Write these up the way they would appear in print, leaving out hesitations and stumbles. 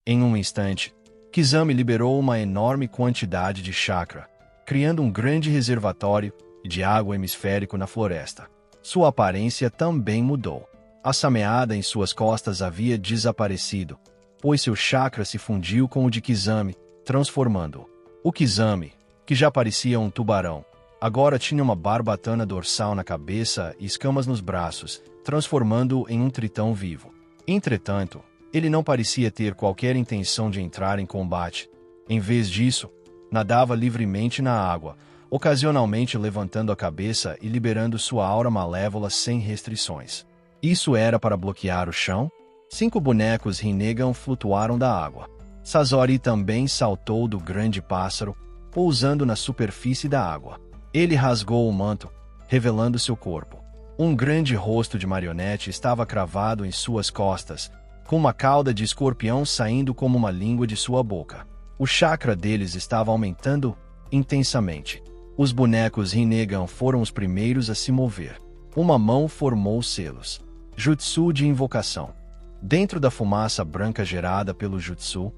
Em um instante, Kizami liberou uma enorme quantidade de chakra, criando um grande reservatório de água hemisférico na floresta. Sua aparência também mudou. A sameada em suas costas havia desaparecido, pois seu chakra se fundiu com o de Kizami, transformando-o. O Kizami, que já parecia um tubarão, agora tinha uma barbatana dorsal na cabeça e escamas nos braços, transformando-o em um tritão vivo. Entretanto, ele não parecia ter qualquer intenção de entrar em combate. Em vez disso, nadava livremente na água, ocasionalmente levantando a cabeça e liberando sua aura malévola sem restrições. Isso era para bloquear o chão? 5 bonecos Rinnegan flutuaram da água. Sazori também saltou do grande pássaro, pousando na superfície da água. Ele rasgou o manto, revelando seu corpo. Um grande rosto de marionete estava cravado em suas costas, com uma cauda de escorpião saindo como uma língua de sua boca. O chakra deles estava aumentando intensamente. Os bonecos Rinnegan foram os primeiros a se mover. Uma mão formou selos. Jutsu de invocação. Dentro da fumaça branca gerada pelo jutsu,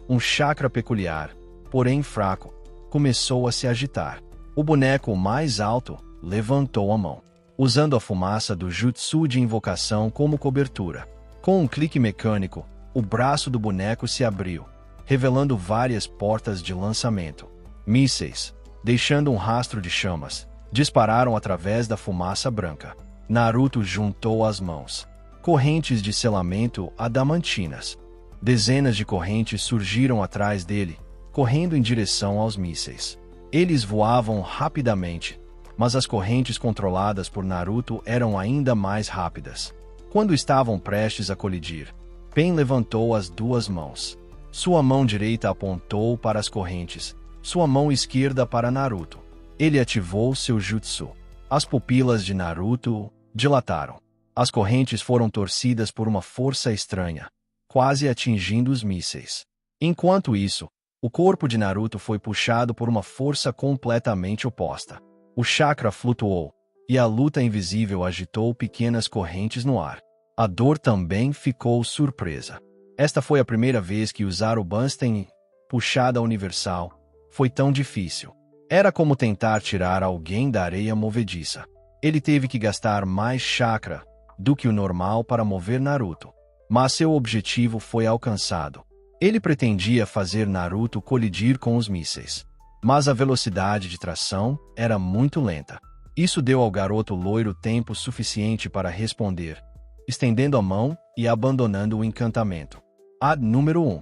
um chakra peculiar, porém fraco, começou a se agitar. O boneco mais alto levantou a mão, usando a fumaça do jutsu de invocação como cobertura. Com um clique mecânico, o braço do boneco se abriu, revelando várias portas de lançamento. Mísseis, deixando um rastro de chamas, dispararam através da fumaça branca. Naruto juntou as mãos. Correntes de selamento adamantinas. Dezenas de correntes surgiram atrás dele, correndo em direção aos mísseis. Eles voavam rapidamente, mas as correntes controladas por Naruto eram ainda mais rápidas. Quando estavam prestes a colidir, Pain levantou as 2 mãos. Sua mão direita apontou para as correntes, sua mão esquerda para Naruto. Ele ativou seu jutsu. As pupilas de Naruto dilataram. As correntes foram torcidas por uma força estranha, quase atingindo os mísseis. Enquanto isso, o corpo de Naruto foi puxado por uma força completamente oposta. O chakra flutuou, e a luta invisível agitou pequenas correntes no ar. A dor também ficou surpresa. Esta foi a primeira vez que usar o Bunstein, puxada universal, foi tão difícil. Era como tentar tirar alguém da areia movediça. Ele teve que gastar mais chakra do que o normal para mover Naruto. Mas seu objetivo foi alcançado. Ele pretendia fazer Naruto colidir com os mísseis. Mas a velocidade de tração era muito lenta. Isso deu ao garoto loiro tempo suficiente para responder, estendendo a mão e abandonando o encantamento. Número 1.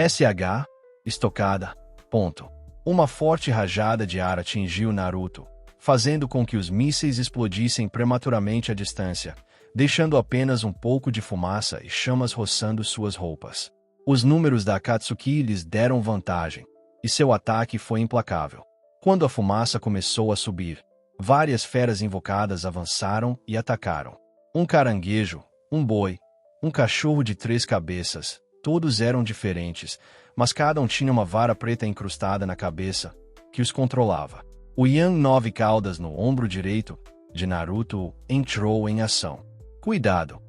SH. Estocada. Ponto. Uma forte rajada de ar atingiu Naruto, fazendo com que os mísseis explodissem prematuramente à distância, deixando apenas um pouco de fumaça e chamas roçando suas roupas. Os números da Akatsuki lhes deram vantagem, e seu ataque foi implacável. Quando a fumaça começou a subir, várias feras invocadas avançaram e atacaram. Um caranguejo, um boi, um cachorro de 3 cabeças, todos eram diferentes, mas cada um tinha uma vara preta incrustada na cabeça, que os controlava. O Yang 9 Caudas no ombro direito de Naruto entrou em ação. Cuidado!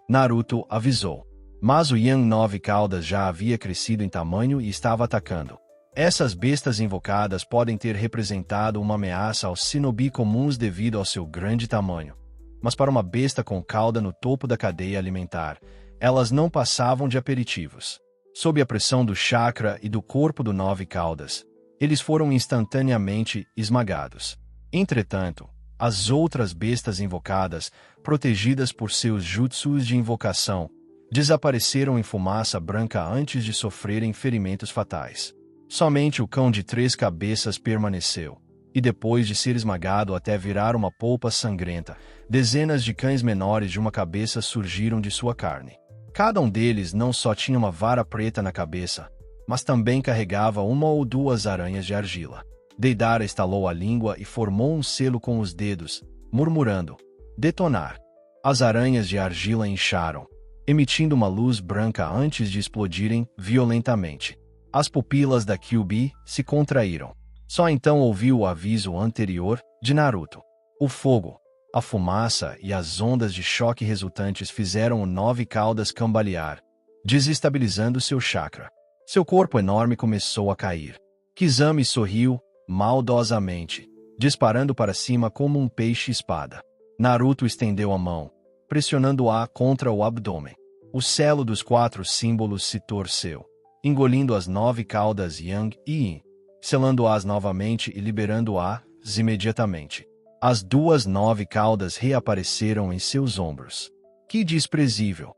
Naruto avisou. Mas o Yang 9 Caudas já havia crescido em tamanho e estava atacando. Essas bestas invocadas podem ter representado uma ameaça aos shinobi comuns devido ao seu grande tamanho. Mas para uma besta com cauda no topo da cadeia alimentar, elas não passavam de aperitivos. Sob a pressão do chakra e do corpo do 9 Caudas, eles foram instantaneamente esmagados. Entretanto, as outras bestas invocadas, protegidas por seus jutsus de invocação, desapareceram em fumaça branca antes de sofrerem ferimentos fatais. Somente o cão de 3 cabeças permaneceu, e depois de ser esmagado até virar uma polpa sangrenta, dezenas de cães menores de uma cabeça surgiram de sua carne. Cada um deles não só tinha uma vara preta na cabeça, mas também carregava 1 ou 2 aranhas de argila. Deidara estalou a língua e formou um selo com os dedos, murmurando: detonar. As aranhas de argila incharam, emitindo uma luz branca antes de explodirem violentamente. As pupilas da Kyuubi se contraíram. Só então ouviu o aviso anterior de Naruto. O fogo, a fumaça e as ondas de choque resultantes fizeram o 9 Caudas cambalear, desestabilizando seu chakra. Seu corpo enorme começou a cair. Kizami sorriu, maldosamente, disparando para cima como um peixe-espada. Naruto estendeu a mão, pressionando-a contra o abdômen. O selo dos 4 símbolos se torceu, engolindo as 9 caudas Yang e Yin, selando-as novamente e liberando-as imediatamente. As 2 9 caudas reapareceram em seus ombros. Que desprezível!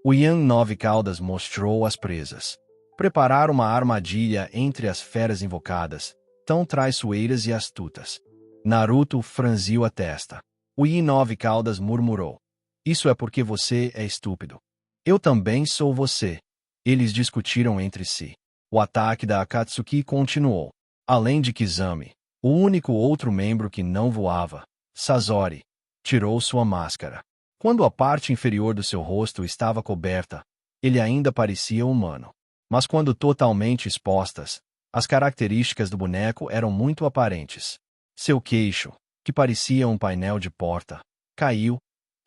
O Yang 9 caudas mostrou as presas. Preparar uma armadilha entre as feras invocadas, tão traiçoeiras e astutas. Naruto franziu a testa. O Yin 9 caudas murmurou. Isso é porque você é estúpido. Eu também sou você. Eles discutiram entre si. O ataque da Akatsuki continuou. Além de Kizami, o único outro membro que não voava, Sasori, tirou sua máscara. Quando a parte inferior do seu rosto estava coberta, ele ainda parecia humano. Mas quando totalmente expostas, as características do boneco eram muito aparentes. Seu queixo, que parecia um painel de porta, caiu,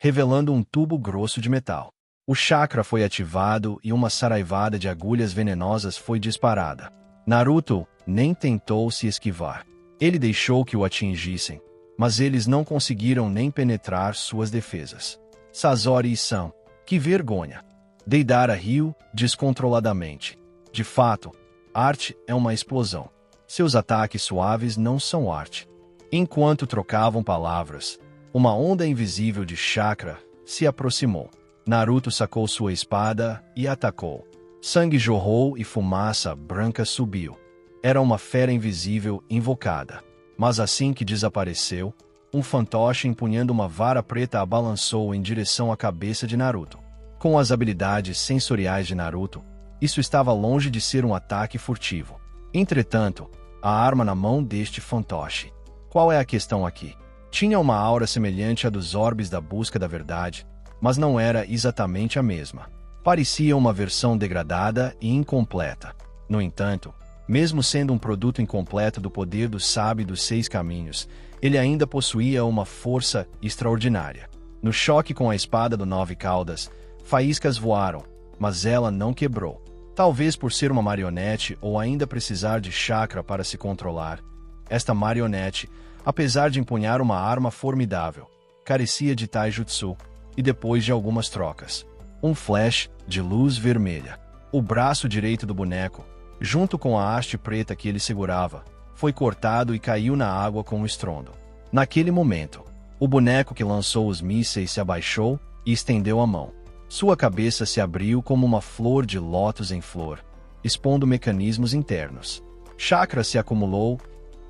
revelando um tubo grosso de metal. O chakra foi ativado e uma saraivada de agulhas venenosas foi disparada. Naruto nem tentou se esquivar. Ele deixou que o atingissem, mas eles não conseguiram nem penetrar suas defesas. Sasori-san, que vergonha! Deidara riu descontroladamente. De fato, arte é uma explosão. Seus ataques suaves não são arte. Enquanto trocavam palavras, uma onda invisível de chakra se aproximou. Naruto sacou sua espada e atacou. Sangue jorrou e fumaça branca subiu. Era uma fera invisível invocada. Mas assim que desapareceu, um fantoche empunhando uma vara preta a balançou em direção à cabeça de Naruto. Com as habilidades sensoriais de Naruto, isso estava longe de ser um ataque furtivo. Entretanto, a arma na mão deste fantoche. Qual é a questão aqui? Tinha uma aura semelhante à dos orbes da busca da verdade, mas não era exatamente a mesma. Parecia uma versão degradada e incompleta. No entanto, mesmo sendo um produto incompleto do poder do sábio dos 6 caminhos, ele ainda possuía uma força extraordinária. No choque com a espada do 9 caudas, faíscas voaram, mas ela não quebrou. Talvez por ser uma marionete ou ainda precisar de chakra para se controlar, esta marionete, apesar de empunhar uma arma formidável, carecia de taijutsu, e depois de algumas trocas, um flash de luz vermelha. O braço direito do boneco, junto com a haste preta que ele segurava, foi cortado e caiu na água com um estrondo. Naquele momento, o boneco que lançou os mísseis se abaixou e estendeu a mão. Sua cabeça se abriu como uma flor de lótus em flor, expondo mecanismos internos. Chakra se acumulou.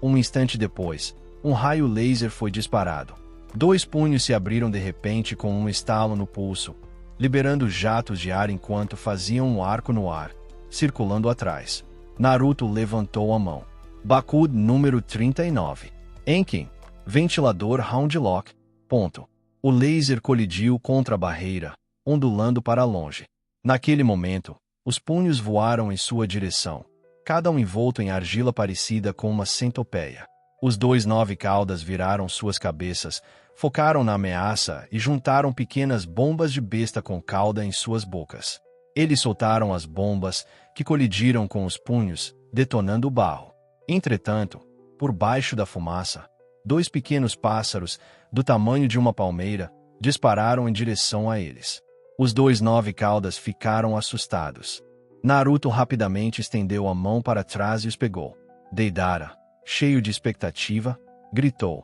Um instante depois, um raio laser foi disparado. 2 punhos se abriram de repente com um estalo no pulso, liberando jatos de ar enquanto faziam um arco no ar, circulando atrás. Naruto levantou a mão. Baku número 39. Enkin. Ventilador Round Lock. Ponto. O laser colidiu contra a barreira, ondulando para longe. Naquele momento, os punhos voaram em sua direção, cada um envolto em argila parecida com uma centopeia. Os 2 9 caudas viraram suas cabeças, focaram na ameaça e juntaram pequenas bombas de besta com cauda em suas bocas. Eles soltaram as bombas, que colidiram com os punhos, detonando o barro. Entretanto, por baixo da fumaça, 2 pequenos pássaros, do tamanho de uma palmeira, dispararam em direção a eles. Os 2 9 caudas ficaram assustados. Naruto rapidamente estendeu a mão para trás e os pegou. Deidara, cheio de expectativa, gritou: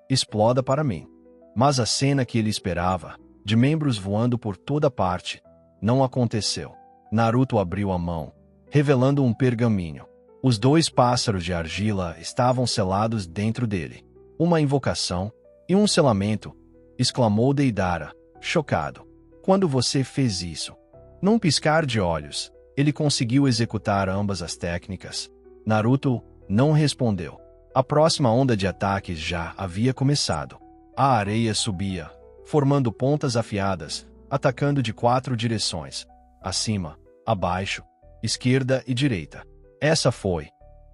"Exploda para mim." Mas a cena que ele esperava, de membros voando por toda parte, não aconteceu. Naruto abriu a mão, revelando um pergaminho. Os 2 pássaros de argila estavam selados dentro dele. "Uma invocação e um selamento", exclamou Deidara, chocado. "Quando você fez isso?" Num piscar de olhos, ele conseguiu executar ambas as técnicas. Naruto não respondeu. A próxima onda de ataques já havia começado. A areia subia, formando pontas afiadas, atacando de 4 direções: acima, abaixo, esquerda e direita. Essa foi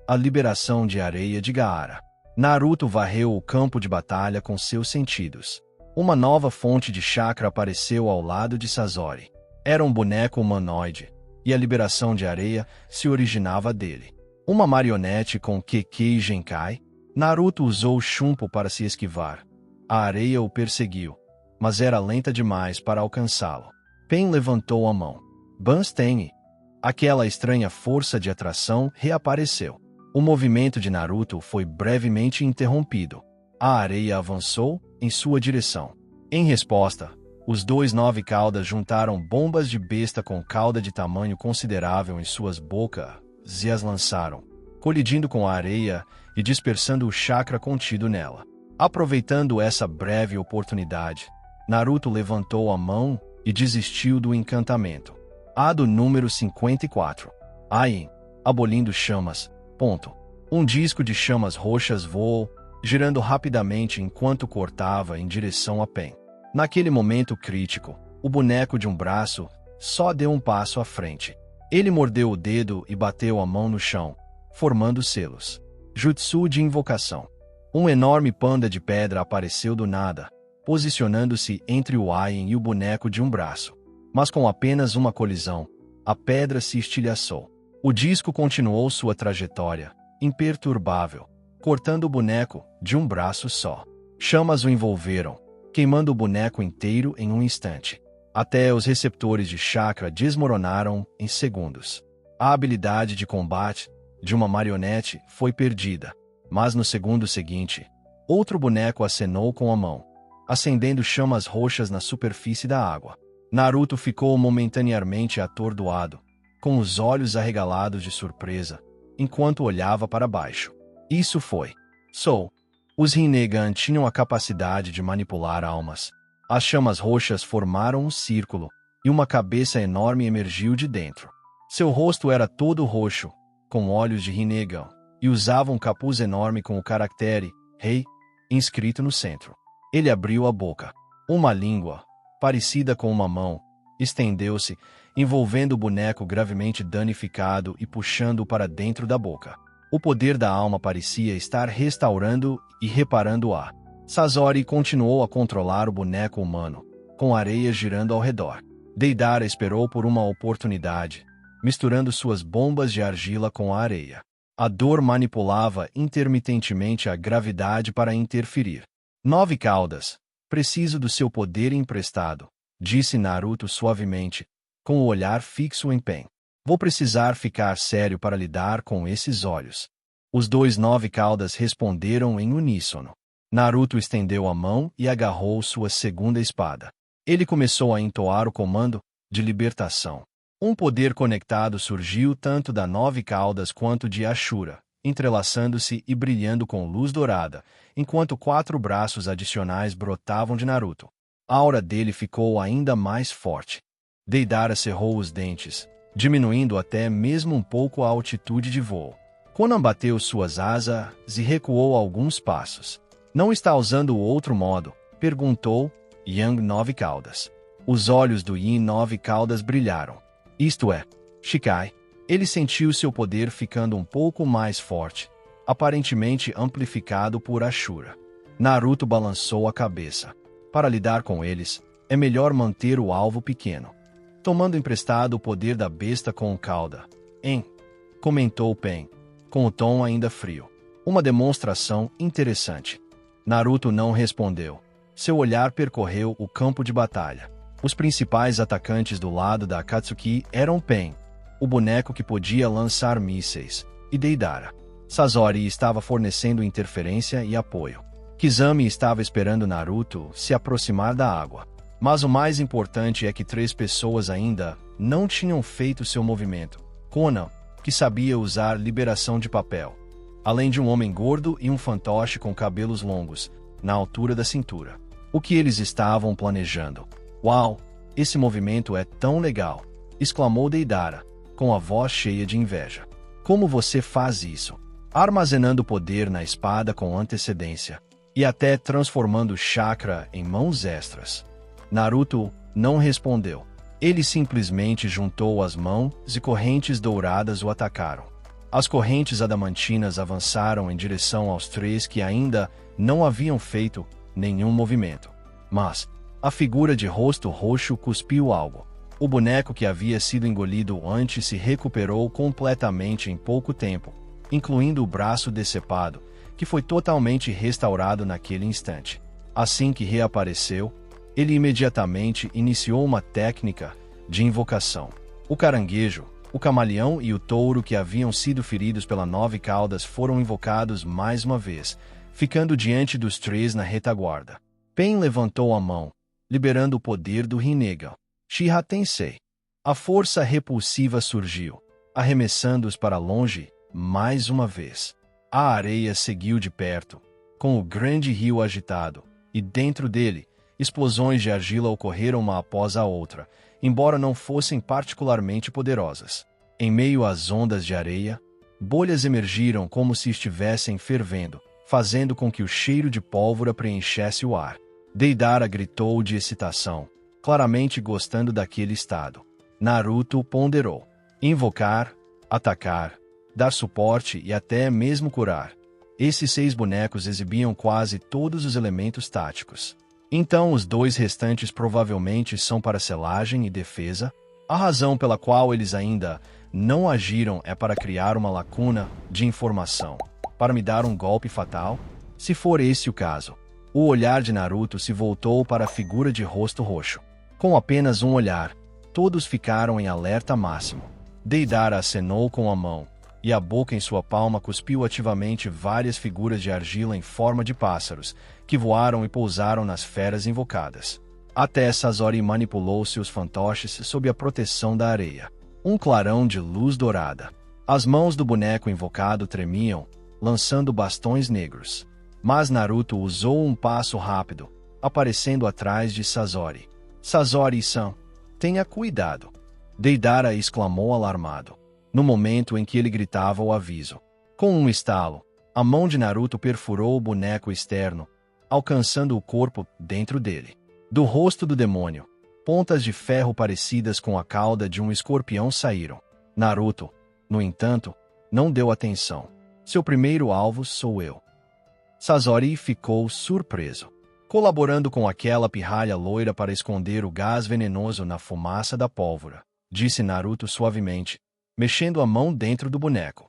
a liberação de areia de Gaara. Naruto varreu o campo de batalha com seus sentidos. Uma nova fonte de chakra apareceu ao lado de Sasori. Era um boneco humanoide, e a liberação de areia se originava dele. Uma marionete com Kekkei Genkai, Naruto usou o Shunpo para se esquivar. A areia o perseguiu, mas era lenta demais para alcançá-lo. Pain levantou a mão. Bansteng. Aquela estranha força de atração reapareceu. O movimento de Naruto foi brevemente interrompido. A areia avançou em sua direção. Em resposta, os dois 9 caudas juntaram bombas de besta com cauda de tamanho considerável em suas bocas e as lançaram, colidindo com a areia e dispersando o chakra contido nela. Aproveitando essa breve oportunidade, Naruto levantou a mão e desistiu do encantamento. Ado número 54. Ain. Abolindo chamas. Ponto. Um disco de chamas roxas voou, girando rapidamente enquanto cortava em direção a Pain. Naquele momento crítico, o boneco de um braço só deu um passo à frente. Ele mordeu o dedo e bateu a mão no chão, formando selos. Jutsu de invocação. Um enorme panda de pedra apareceu do nada, posicionando-se entre o Ain e o boneco de um braço. Mas com apenas uma colisão, a pedra se estilhaçou. O disco continuou sua trajetória, imperturbável, cortando o boneco de um braço só. Chamas o envolveram, queimando o boneco inteiro em um instante. Até os receptores de chakra desmoronaram em segundos. A habilidade de combate de uma marionete foi perdida, mas no segundo seguinte, outro boneco acenou com a mão, acendendo chamas roxas na superfície da água. Naruto ficou momentaneamente atordoado, com os olhos arregalados de surpresa, enquanto olhava para baixo. Isso foi. Os Rinnegan tinham a capacidade de manipular almas. As chamas roxas formaram um círculo, e uma cabeça enorme emergiu de dentro. Seu rosto era todo roxo, com olhos de Rinnegan, e usava um capuz enorme com o caractere Rei inscrito no centro. Ele abriu a boca. Uma língua, parecida com uma mão, estendeu-se, envolvendo o boneco gravemente danificado e puxando-o para dentro da boca. O poder da alma parecia estar restaurando e reparando-a. Sasori continuou a controlar o boneco humano, com a areia girando ao redor. Deidara esperou por uma oportunidade, misturando suas bombas de argila com a areia. A dor manipulava intermitentemente a gravidade para interferir. 9 caudas. Preciso do seu poder emprestado, disse Naruto suavemente, com o olhar fixo em Pain. Vou precisar ficar sério para lidar com esses olhos. Os dois 9 caudas responderam em uníssono. Naruto estendeu a mão e agarrou sua segunda espada. Ele começou a entoar o comando de libertação. Um poder conectado surgiu tanto da 9 caudas quanto de Ashura, entrelaçando-se e brilhando com luz dourada, enquanto 4 braços adicionais brotavam de Naruto. A aura dele ficou ainda mais forte. Deidara cerrou os dentes, diminuindo até mesmo um pouco a altitude de voo. Konan bateu suas asas e recuou alguns passos. Não está usando o outro modo? Perguntou Yang 9 caudas. Os olhos do Yin 9 caudas brilharam. Isto é, Shikai. Ele sentiu seu poder ficando um pouco mais forte, aparentemente amplificado por Ashura. Naruto balançou a cabeça. Para lidar com eles, é melhor manter o alvo pequeno. Tomando emprestado o poder da besta com cauda. Comentou Pain, com o tom ainda frio. Uma demonstração interessante. Naruto não respondeu. Seu olhar percorreu o campo de batalha. Os principais atacantes do lado da Akatsuki eram Pain, o boneco que podia lançar mísseis, e Deidara. Sasori estava fornecendo interferência e apoio. Kizami estava esperando Naruto se aproximar da água. Mas o mais importante é que 3 pessoas ainda não tinham feito seu movimento. Konan, que sabia usar liberação de papel, além de um homem gordo e um fantoche com cabelos longos, na altura da cintura. O que eles estavam planejando? Uau! Esse movimento é tão legal! Exclamou Deidara, com a voz cheia de inveja. Como você faz isso? Armazenando poder na espada com antecedência, e até transformando chakra em mãos extras. Naruto não respondeu. Ele simplesmente juntou as mãos e correntes douradas o atacaram. As correntes adamantinas avançaram em direção aos 3 que ainda não haviam feito nenhum movimento. Mas a figura de rosto roxo cuspiu algo. O boneco que havia sido engolido antes se recuperou completamente em pouco tempo, incluindo o braço decepado, que foi totalmente restaurado naquele instante. Assim que reapareceu, ele imediatamente iniciou uma técnica de invocação. O caranguejo, o camaleão e o touro que haviam sido feridos pela 9 caudas foram invocados mais uma vez, ficando diante dos 3 na retaguarda. Pain levantou a mão, liberando o poder do Rinnegan. Uchiha Tensei. A força repulsiva surgiu, arremessando-os para longe, mais uma vez. A areia seguiu de perto, com o grande rio agitado, e dentro dele, explosões de argila ocorreram uma após a outra, embora não fossem particularmente poderosas. Em meio às ondas de areia, bolhas emergiram como se estivessem fervendo, fazendo com que o cheiro de pólvora preenchesse o ar. Deidara gritou de excitação, claramente gostando daquele estado. Naruto ponderou. Invocar, atacar, dar suporte e até mesmo curar. Esses 6 bonecos exibiam quase todos os elementos táticos. Então os 2 restantes provavelmente são para selagem e defesa. A razão pela qual eles ainda não agiram é para criar uma lacuna de informação, para me dar um golpe fatal? Se for esse o caso, o olhar de Naruto se voltou para a figura de rosto roxo. Com apenas um olhar, todos ficaram em alerta máximo. Deidara acenou com a mão, e a boca em sua palma cuspiu ativamente várias figuras de argila em forma de pássaros, que voaram e pousaram nas feras invocadas. Até Sasori manipulou seus fantoches sob a proteção da areia. Um clarão de luz dourada. As mãos do boneco invocado tremiam, lançando bastões negros. Mas Naruto usou um passo rápido, aparecendo atrás de Sasori. Sasori-san, tenha cuidado! Deidara exclamou alarmado, no momento em que ele gritava o aviso. Com um estalo, a mão de Naruto perfurou o boneco externo, alcançando o corpo dentro dele. Do rosto do demônio, pontas de ferro parecidas com a cauda de um escorpião saíram. Naruto, no entanto, não deu atenção. Seu primeiro alvo sou eu. Sasori ficou surpreso, colaborando com aquela pirralha loira para esconder o gás venenoso na fumaça da pólvora, disse Naruto suavemente, mexendo a mão dentro do boneco.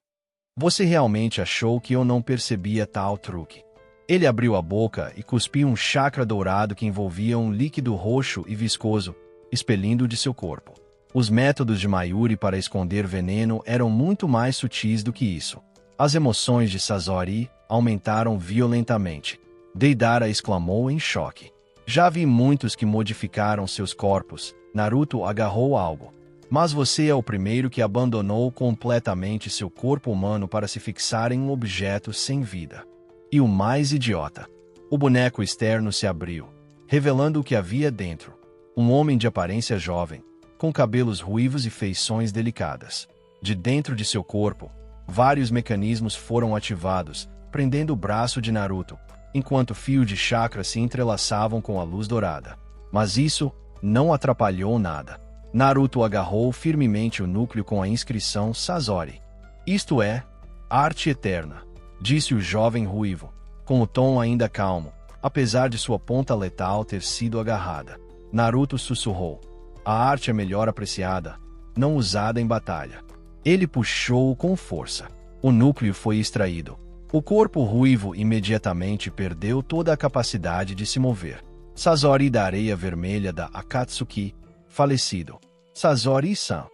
Você realmente achou que eu não percebia tal truque? Ele abriu a boca e cuspiu um chakra dourado que envolvia um líquido roxo e viscoso, expelindo de seu corpo. Os métodos de Mayuri para esconder veneno eram muito mais sutis do que isso. As emoções de Sasori aumentaram violentamente. Deidara exclamou em choque. Já vi muitos que modificaram seus corpos. Naruto agarrou algo. Mas você é o primeiro que abandonou completamente seu corpo humano para se fixar em um objeto sem vida. E o mais idiota. O boneco externo se abriu, revelando o que havia dentro. Um homem de aparência jovem, com cabelos ruivos e feições delicadas. De dentro de seu corpo, vários mecanismos foram ativados, prendendo o braço de Naruto, enquanto fios de chakra se entrelaçavam com a luz dourada. Mas isso não atrapalhou nada. Naruto agarrou firmemente o núcleo com a inscrição Sasori. Isto é, arte eterna, disse o jovem ruivo, com o tom ainda calmo, apesar de sua ponta letal ter sido agarrada. Naruto sussurrou. A arte é melhor apreciada, não usada em batalha. Ele puxou-o com força. O núcleo foi extraído. O corpo ruivo imediatamente perdeu toda a capacidade de se mover. Sasori da areia vermelha da Akatsuki, falecido. Sasori-san!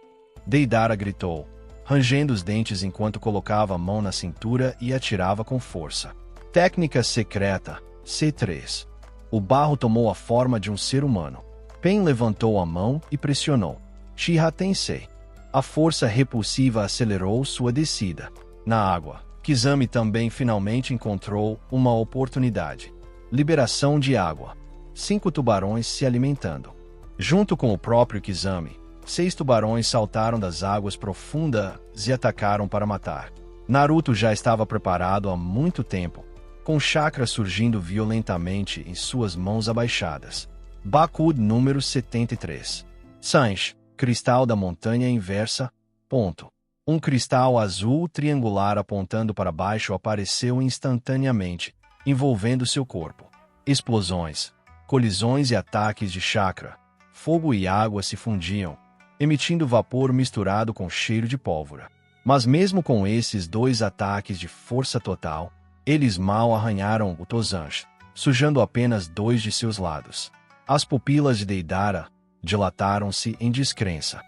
Deidara gritou, rangendo os dentes enquanto colocava a mão na cintura e atirava com força. Técnica secreta, C3. O barro tomou a forma de um ser humano. Pain levantou a mão e pressionou. Uchiha Tensei. A força repulsiva acelerou sua descida. Na água, Kizami também finalmente encontrou uma oportunidade. Liberação de água. 5 tubarões se alimentando. Junto com o próprio Kizami, 6 tubarões saltaram das águas profundas e atacaram para matar. Naruto já estava preparado há muito tempo, com chakra surgindo violentamente em suas mãos abaixadas. Bakud número 73. Sanji, cristal da montanha inversa, ponto. Um cristal azul triangular apontando para baixo apareceu instantaneamente, envolvendo seu corpo. Explosões, colisões e ataques de chakra, fogo e água se fundiam, emitindo vapor misturado com cheiro de pólvora. Mas mesmo com esses 2 ataques de força total, eles mal arranharam o Tozange, sujando apenas 2 de seus lados. As pupilas de Deidara dilataram-se em descrença.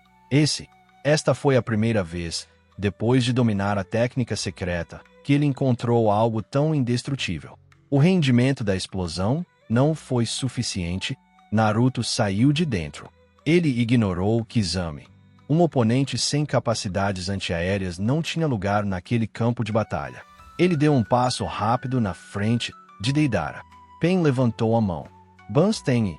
Esta foi a primeira vez, depois de dominar a técnica secreta, que ele encontrou algo tão indestrutível. O rendimento da explosão não foi suficiente. Naruto saiu de dentro. Ele ignorou Kizami. Um oponente sem capacidades antiaéreas não tinha lugar naquele campo de batalha. Ele deu um passo rápido na frente de Deidara. Pain levantou a mão. Bansteng.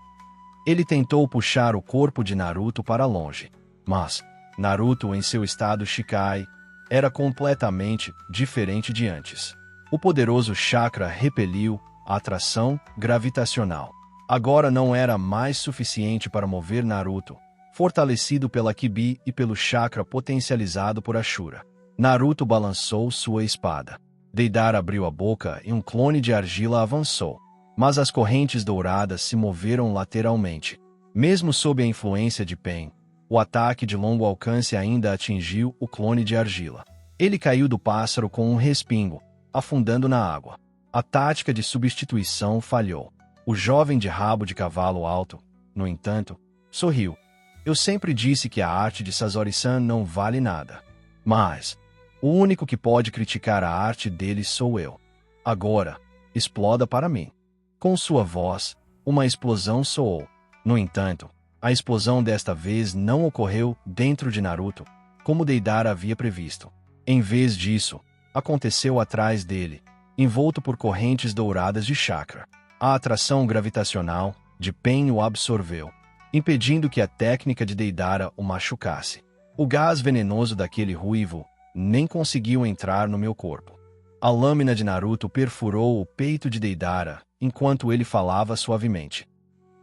Ele tentou puxar o corpo de Naruto para longe. Mas Naruto, em seu estado Shikai, era completamente diferente de antes. O poderoso chakra repeliu a atração gravitacional. Agora não era mais suficiente para mover Naruto, fortalecido pela Kibi e pelo chakra potencializado por Ashura. Naruto balançou sua espada. Deidara abriu a boca e um clone de argila avançou. Mas as correntes douradas se moveram lateralmente. Mesmo sob a influência de Pain, o ataque de longo alcance ainda atingiu o clone de argila. Ele caiu do pássaro com um respingo, afundando na água. A tática de substituição falhou. O jovem de rabo de cavalo alto, no entanto, sorriu. Eu sempre disse que a arte de Sasori-san não vale nada. Mas o único que pode criticar a arte dele sou eu. Agora, exploda para mim. Com sua voz, uma explosão soou. No entanto, a explosão desta vez não ocorreu dentro de Naruto, como Deidara havia previsto. Em vez disso, aconteceu atrás dele, envolto por correntes douradas de chakra. A atração gravitacional de Pain o absorveu, impedindo que a técnica de Deidara o machucasse. O gás venenoso daquele ruivo nem conseguiu entrar no meu corpo. A lâmina de Naruto perfurou o peito de Deidara enquanto ele falava suavemente.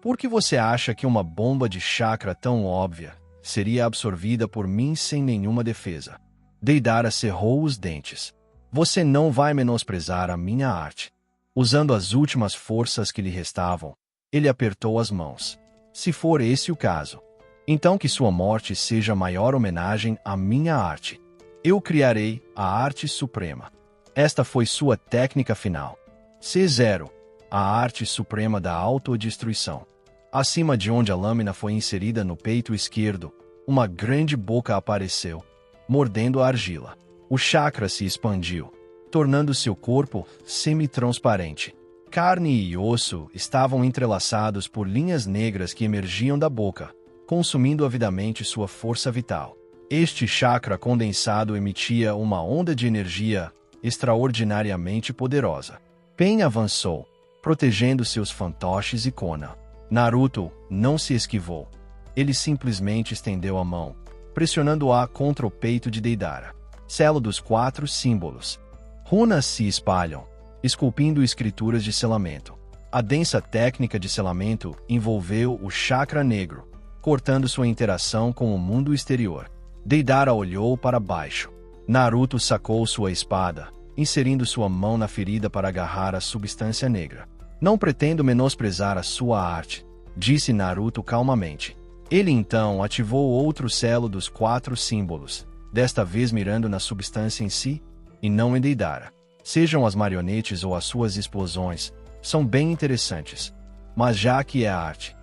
Por que você acha que uma bomba de chakra tão óbvia seria absorvida por mim sem nenhuma defesa? Deidara cerrou os dentes. Você não vai menosprezar a minha arte. Usando as últimas forças que lhe restavam, ele apertou as mãos. Se for esse o caso, então que sua morte seja a maior homenagem à minha arte. Eu criarei a arte suprema. Esta foi sua técnica final. C0. A arte suprema da autodestruição. Acima de onde a lâmina foi inserida no peito esquerdo, uma grande boca apareceu, mordendo a argila. O chakra se expandiu, tornando seu corpo semi-transparente. Carne e osso estavam entrelaçados por linhas negras que emergiam da boca, consumindo avidamente sua força vital. Este chakra condensado emitia uma onda de energia extraordinariamente poderosa. Pain avançou, protegendo seus fantoches e Konan. Naruto não se esquivou. Ele simplesmente estendeu a mão, pressionando-a contra o peito de Deidara. Selo dos 4 símbolos. Runas se espalham, esculpindo escrituras de selamento. A densa técnica de selamento envolveu o chakra negro, cortando sua interação com o mundo exterior. Deidara olhou para baixo. Naruto sacou sua espada, inserindo sua mão na ferida para agarrar a substância negra. Não pretendo menosprezar a sua arte, disse Naruto calmamente. Ele então ativou outro selo dos 4 símbolos, desta vez mirando na substância em si, e não em Deidara. Sejam as marionetes ou as suas explosões, são bem interessantes, mas já que é arte,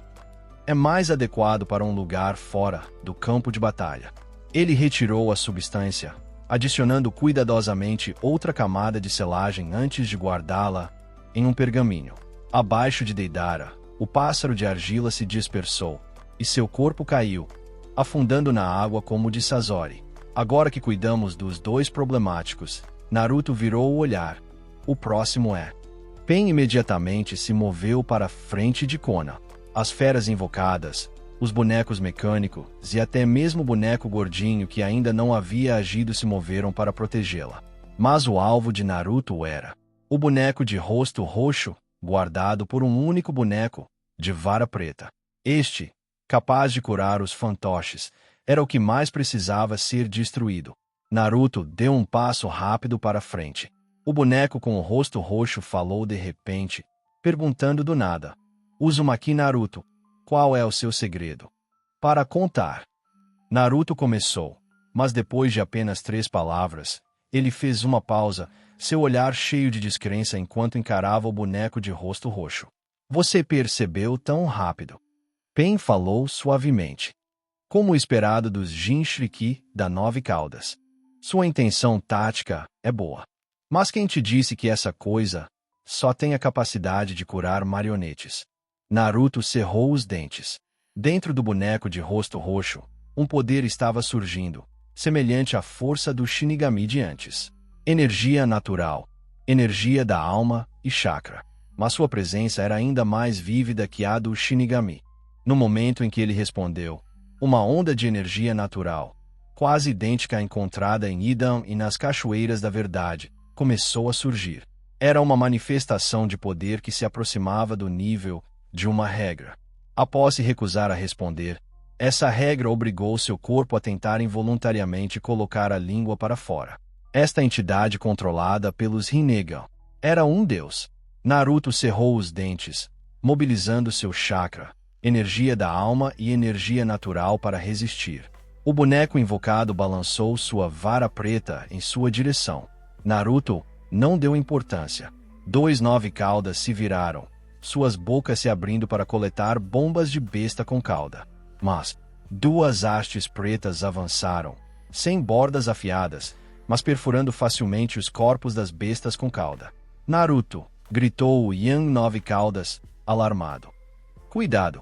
é mais adequado para um lugar fora do campo de batalha. Ele retirou a substância, adicionando cuidadosamente outra camada de selagem antes de guardá-la em um pergaminho. Abaixo de Deidara, o pássaro de argila se dispersou, e seu corpo caiu, afundando na água como o de Sasori. Agora que cuidamos dos 2 problemáticos, Naruto virou o olhar. O próximo é. Pain imediatamente se moveu para a frente de Konan. As feras invocadas, os bonecos mecânicos e até mesmo o boneco gordinho que ainda não havia agido se moveram para protegê-la. Mas o alvo de Naruto era o boneco de rosto roxo, guardado por um único boneco, de vara preta. Este, capaz de curar os fantoches, era o que mais precisava ser destruído. Naruto deu um passo rápido para frente. O boneco com o rosto roxo falou de repente, perguntando do nada. Uzumaki Naruto, qual é o seu segredo? Para contar. Naruto começou, mas depois de apenas 3 palavras, ele fez uma pausa, seu olhar cheio de descrença enquanto encarava o boneco de rosto roxo. Você percebeu tão rápido? Pain falou suavemente. Como esperado dos Jinchuriki da 9 Caudas. Sua intenção tática é boa. Mas quem te disse que essa coisa só tem a capacidade de curar marionetes? Naruto cerrou os dentes. Dentro do boneco de rosto roxo, um poder estava surgindo, semelhante à força do Shinigami de antes. Energia natural, energia da alma e chakra. Mas sua presença era ainda mais vívida que a do Shinigami. No momento em que ele respondeu, uma onda de energia natural, quase idêntica à encontrada em Idan e nas Cachoeiras da Verdade, começou a surgir. Era uma manifestação de poder que se aproximava do nível de uma regra. Após se recusar a responder, essa regra obrigou seu corpo a tentar involuntariamente colocar a língua para fora. Esta entidade controlada pelos Rinnegan era um deus. Naruto cerrou os dentes, mobilizando seu chakra, energia da alma e energia natural para resistir. O boneco invocado balançou sua vara preta em sua direção. Naruto não deu importância. 2 9 caudas se viraram, suas bocas se abrindo para coletar bombas de besta com cauda. Mas 2 hastes pretas avançaram, sem bordas afiadas, mas perfurando facilmente os corpos das bestas com cauda. Naruto! Gritou o Yang 9 Caudas, alarmado. Cuidado!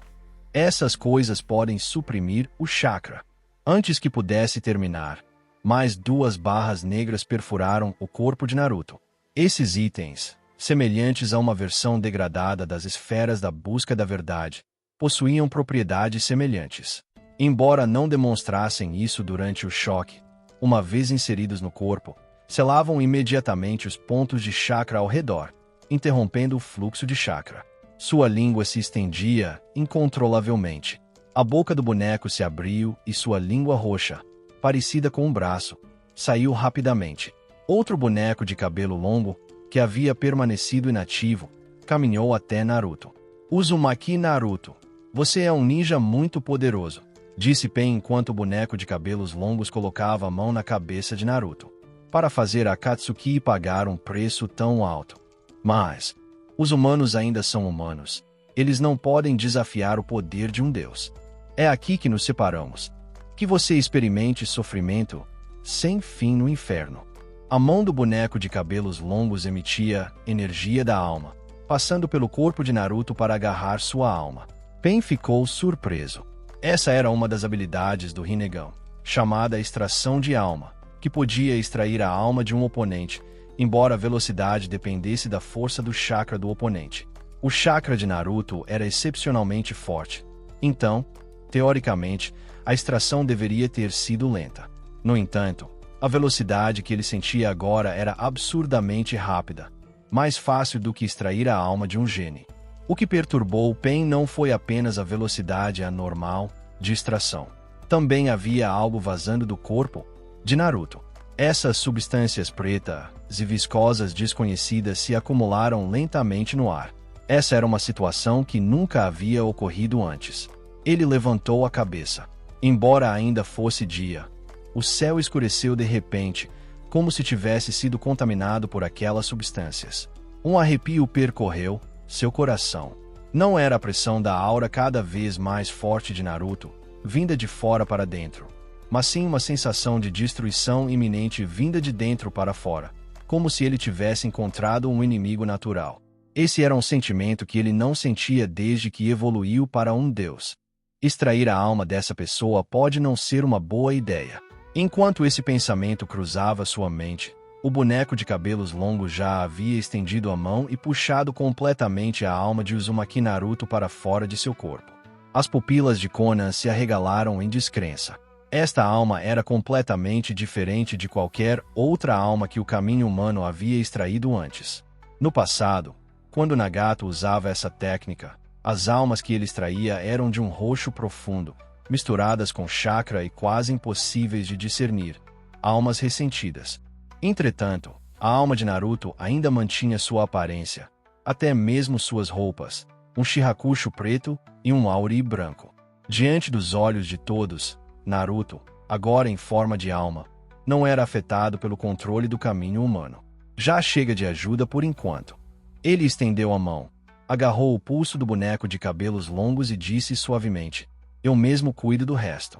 Essas coisas podem suprimir o chakra. Antes que pudesse terminar, mais 2 barras negras perfuraram o corpo de Naruto. Esses itens, semelhantes a uma versão degradada das esferas da busca da verdade, possuíam propriedades semelhantes. Embora não demonstrassem isso durante o choque, uma vez inseridos no corpo, selavam imediatamente os pontos de chakra ao redor, interrompendo o fluxo de chakra. Sua língua se estendia incontrolavelmente. A boca do boneco se abriu e sua língua roxa, parecida com um braço, saiu rapidamente. Outro boneco de cabelo longo, que havia permanecido inativo, caminhou até Naruto. Uzumaki Naruto, você é um ninja muito poderoso, disse Pain enquanto o boneco de cabelos longos colocava a mão na cabeça de Naruto. Para fazer Akatsuki pagar um preço tão alto. Mas os humanos ainda são humanos. Eles não podem desafiar o poder de um deus. É aqui que nos separamos. Que você experimente sofrimento sem fim no inferno. A mão do boneco de cabelos longos emitia energia da alma, passando pelo corpo de Naruto para agarrar sua alma. Pain ficou surpreso. Essa era uma das habilidades do Rinnegan, chamada extração de alma, que podia extrair a alma de um oponente, embora a velocidade dependesse da força do chakra do oponente. O chakra de Naruto era excepcionalmente forte. Então, teoricamente, a extração deveria ter sido lenta. No entanto, a velocidade que ele sentia agora era absurdamente rápida, mais fácil do que extrair a alma de um gene. O que perturbou Pain não foi apenas a velocidade anormal de extração. Também havia algo vazando do corpo de Naruto. Essas substâncias pretas e viscosas desconhecidas se acumularam lentamente no ar. Essa era uma situação que nunca havia ocorrido antes. Ele levantou a cabeça. Embora ainda fosse dia, o céu escureceu de repente, como se tivesse sido contaminado por aquelas substâncias. Um arrepio percorreu seu coração. Não era a pressão da aura cada vez mais forte de Naruto, vinda de fora para dentro, mas sim uma sensação de destruição iminente vinda de dentro para fora, como se ele tivesse encontrado um inimigo natural. Esse era um sentimento que ele não sentia desde que evoluiu para um deus. Extrair a alma dessa pessoa pode não ser uma boa ideia. Enquanto esse pensamento cruzava sua mente, o boneco de cabelos longos já havia estendido a mão e puxado completamente a alma de Uzumaki Naruto para fora de seu corpo. As pupilas de Konan se arregalaram em descrença. Esta alma era completamente diferente de qualquer outra alma que o caminho humano havia extraído antes. No passado, quando Nagato usava essa técnica, as almas que ele extraía eram de um roxo profundo, misturadas com chakra e quase impossíveis de discernir, almas ressentidas. Entretanto, a alma de Naruto ainda mantinha sua aparência, até mesmo suas roupas, um shirakusho preto e um auri branco. Diante dos olhos de todos, Naruto, agora em forma de alma, não era afetado pelo controle do caminho humano. Já chega de ajuda por enquanto. Ele estendeu a mão, agarrou o pulso do boneco de cabelos longos e disse suavemente: eu mesmo cuido do resto.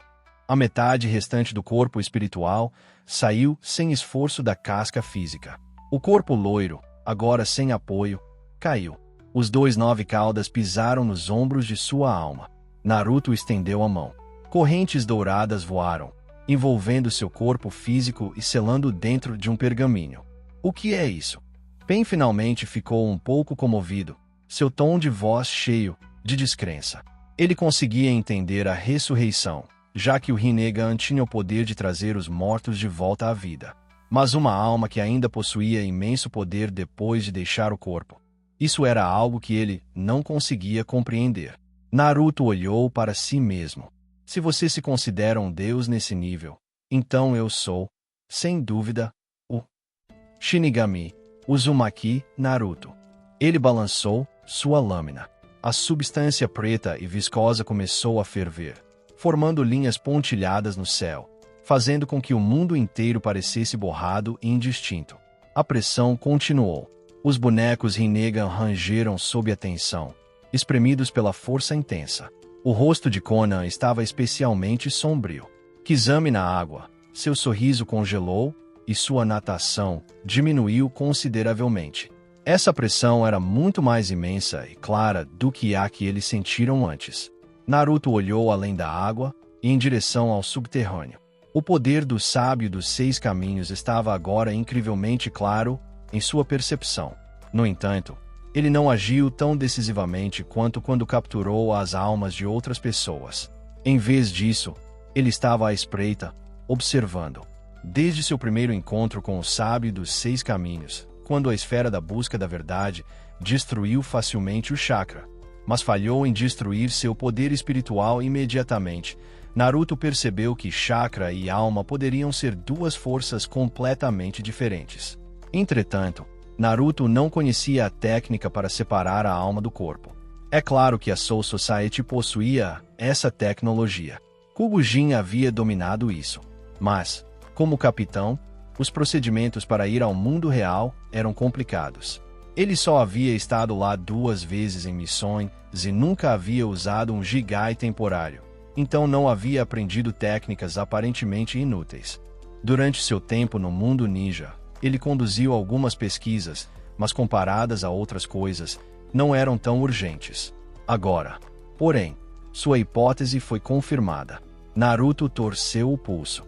A metade restante do corpo espiritual saiu sem esforço da casca física. O corpo loiro, agora sem apoio, caiu. Os 9 caudas pisaram nos ombros de sua alma. Naruto estendeu a mão. Correntes douradas voaram, envolvendo seu corpo físico e selando dentro de um pergaminho. O que é isso? Pain finalmente ficou um pouco comovido, seu tom de voz cheio de descrença. Ele conseguia entender a ressurreição, já que o Rinnegan tinha o poder de trazer os mortos de volta à vida. Mas uma alma que ainda possuía imenso poder depois de deixar o corpo. Isso era algo que ele não conseguia compreender. Naruto olhou para si mesmo. Se você se considera um deus nesse nível, então eu sou, sem dúvida, o Shinigami Uzumaki Naruto. Ele balançou sua lâmina. A substância preta e viscosa começou a ferver, formando linhas pontilhadas no céu, fazendo com que o mundo inteiro parecesse borrado e indistinto. A pressão continuou. Os bonecos Rinnegan rangeram sob a tensão, espremidos pela força intensa. O rosto de Konan estava especialmente sombrio. Kizami na água, seu sorriso congelou e sua natação diminuiu consideravelmente. Essa pressão era muito mais imensa e clara do que a que eles sentiram antes. Naruto olhou além da água e em direção ao subterrâneo. O poder do sábio dos 6 caminhos estava agora incrivelmente claro em sua percepção. No entanto, ele não agiu tão decisivamente quanto quando capturou as almas de outras pessoas. Em vez disso, ele estava à espreita, observando. Desde seu primeiro encontro com o sábio dos 6 caminhos, quando a esfera da busca da verdade destruiu facilmente o chakra, mas falhou em destruir seu poder espiritual imediatamente, Naruto percebeu que chakra e alma poderiam ser 2 forças completamente diferentes. Entretanto, Naruto não conhecia a técnica para separar a alma do corpo. É claro que a Soul Society possuía essa tecnologia. Kugujin havia dominado isso. Mas, como capitão, os procedimentos para ir ao mundo real eram complicados. Ele só havia estado lá 2 vezes em missões e nunca havia usado um Jigai temporário. Então não havia aprendido técnicas aparentemente inúteis. Durante seu tempo no mundo ninja, ele conduziu algumas pesquisas, mas comparadas a outras coisas, não eram tão urgentes. Agora, porém, sua hipótese foi confirmada. Naruto torceu o pulso.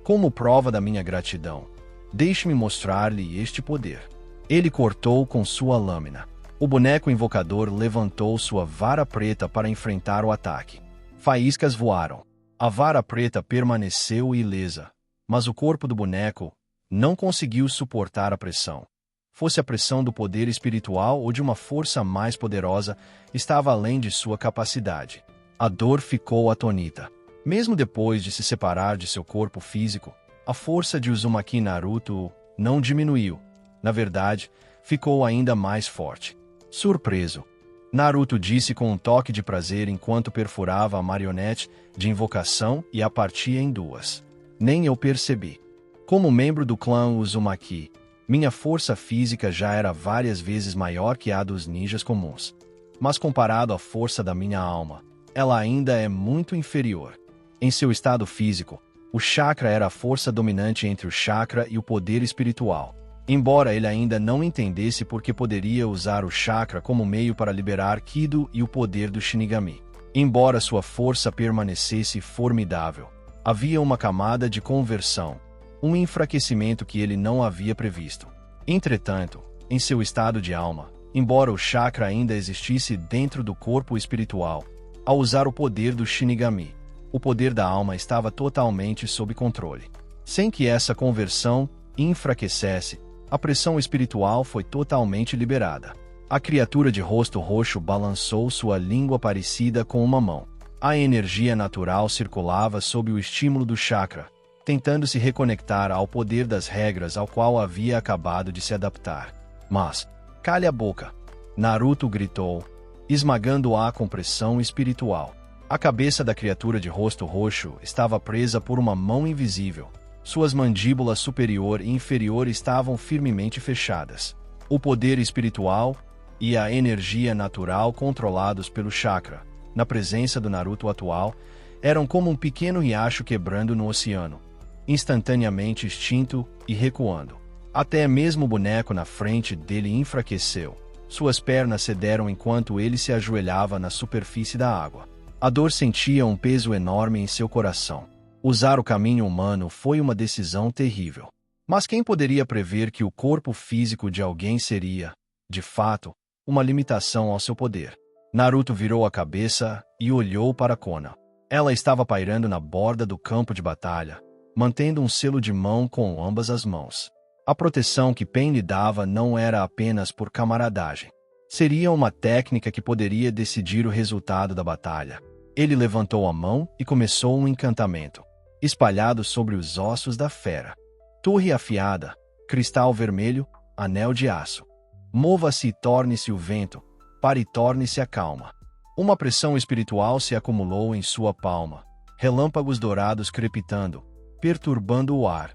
Como prova da minha gratidão, deixe-me mostrar-lhe este poder. Ele cortou com sua lâmina. O boneco invocador levantou sua vara preta para enfrentar o ataque. Faíscas voaram. A vara preta permaneceu ilesa, mas o corpo do boneco não conseguiu suportar a pressão. Fosse a pressão do poder espiritual ou de uma força mais poderosa, estava além de sua capacidade. A dor ficou atônita. Mesmo depois de se separar de seu corpo físico, a força de Uzumaki Naruto não diminuiu. Na verdade, ficou ainda mais forte. Surpreso, Naruto disse com um toque de prazer enquanto perfurava a marionete de invocação e a partia em 2. Nem eu percebi. Como membro do clã Uzumaki, minha força física já era várias vezes maior que a dos ninjas comuns. Mas comparado à força da minha alma, ela ainda é muito inferior. Em seu estado físico, o chakra era a força dominante entre o chakra e o poder espiritual. Embora ele ainda não entendesse por que poderia usar o chakra como meio para liberar Kido e o poder do Shinigami. Embora sua força permanecesse formidável, havia uma camada de conversão, um enfraquecimento que ele não havia previsto. Entretanto, em seu estado de alma, embora o chakra ainda existisse dentro do corpo espiritual, ao usar o poder do Shinigami, o poder da alma estava totalmente sob controle. Sem que essa conversão enfraquecesse, a pressão espiritual foi totalmente liberada. A criatura de rosto roxo balançou sua língua parecida com uma mão. A energia natural circulava sob o estímulo do chakra, tentando se reconectar ao poder das regras ao qual havia acabado de se adaptar. Mas, calhe a boca! Naruto gritou, esmagando-a com pressão espiritual. A cabeça da criatura de rosto roxo estava presa por uma mão invisível. Suas mandíbulas superior e inferior estavam firmemente fechadas. O poder espiritual e a energia natural controlados pelo chakra, na presença do Naruto atual, eram como um pequeno riacho quebrando no oceano, instantaneamente extinto e recuando. Até mesmo o boneco na frente dele enfraqueceu. Suas pernas cederam enquanto ele se ajoelhava na superfície da água. A dor sentia um peso enorme em seu coração. Usar o caminho humano foi uma decisão terrível. Mas quem poderia prever que o corpo físico de alguém seria, de fato, uma limitação ao seu poder? Naruto virou a cabeça e olhou para Konan. Ela estava pairando na borda do campo de batalha, mantendo um selo de mão com ambas as mãos. A proteção que Pain lhe dava não era apenas por camaradagem. Seria uma técnica que poderia decidir o resultado da batalha. Ele levantou a mão e começou um encantamento, espalhado sobre os ossos da fera. Torre afiada, cristal vermelho, anel de aço. Mova-se e torne-se o vento, pare e torne-se a calma. Uma pressão espiritual se acumulou em sua palma, relâmpagos dourados crepitando, perturbando o ar,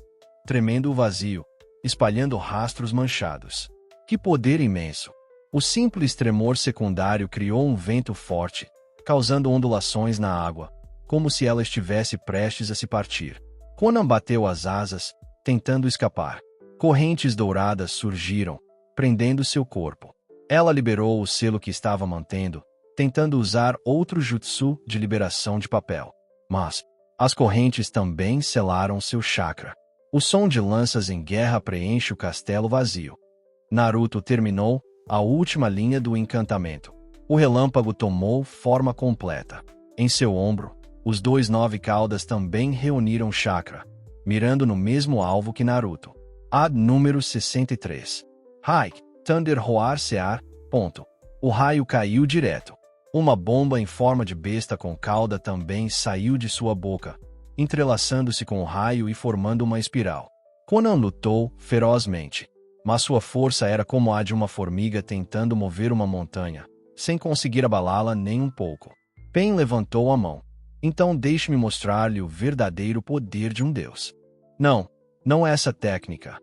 tremendo o vazio, espalhando rastros manchados. Que poder imenso! O simples tremor secundário criou um vento forte, causando ondulações na água, como se ela estivesse prestes a se partir. Konan bateu as asas, tentando escapar. Correntes douradas surgiram, prendendo seu corpo. Ela liberou o selo que estava mantendo, tentando usar outro jutsu de liberação de papel. Mas as correntes também selaram seu chakra. O som de lanças em guerra preenche o castelo vazio. Naruto terminou a última linha do encantamento. O relâmpago tomou forma completa. Em seu ombro, os dois nove caudas também reuniram chakra, mirando no mesmo alvo que Naruto. Ad número 63. Hike, Thunder Roar Sear, ponto. O raio caiu direto. Uma bomba em forma de besta com cauda também saiu de sua boca, entrelaçando-se com o raio e formando uma espiral. Konan lutou ferozmente, mas sua força era como a de uma formiga tentando mover uma montanha, sem conseguir abalá-la nem um pouco. Pain levantou a mão. Então deixe-me mostrar-lhe o verdadeiro poder de um deus. Não essa técnica.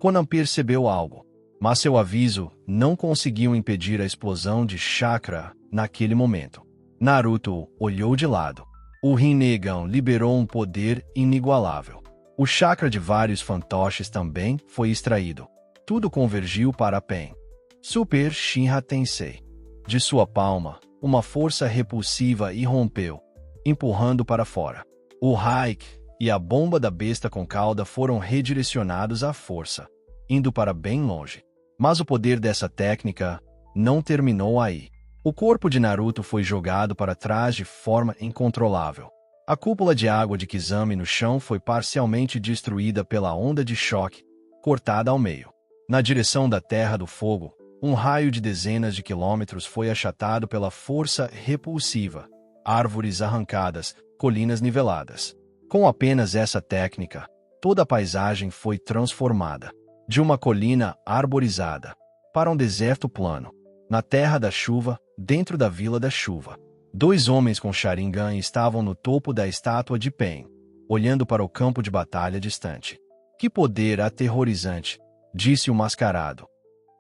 Konan percebeu algo, mas seu aviso não conseguiu impedir a explosão de chakra naquele momento. Naruto olhou de lado. O Rinnegan liberou um poder inigualável. O chakra de vários fantoches também foi extraído. Tudo convergiu para Pain. Super Shinra Tensei. De sua palma, uma força repulsiva irrompeu, empurrando para fora. O Hike e a bomba da besta com cauda foram redirecionados à força, indo para bem longe. Mas o poder dessa técnica não terminou aí. O corpo de Naruto foi jogado para trás de forma incontrolável. A cúpula de água de Kizami no chão foi parcialmente destruída pela onda de choque, cortada ao meio. Na direção da Terra do Fogo, um raio de dezenas de quilômetros foi achatado pela força repulsiva. Árvores arrancadas, colinas niveladas. Com apenas essa técnica, toda a paisagem foi transformada. De uma colina arborizada para um deserto plano. Na terra da chuva, dentro da Vila da Chuva. Dois homens com Sharingan estavam no topo da estátua de Pain, olhando para o campo de batalha distante. Que poder aterrorizante, disse o mascarado.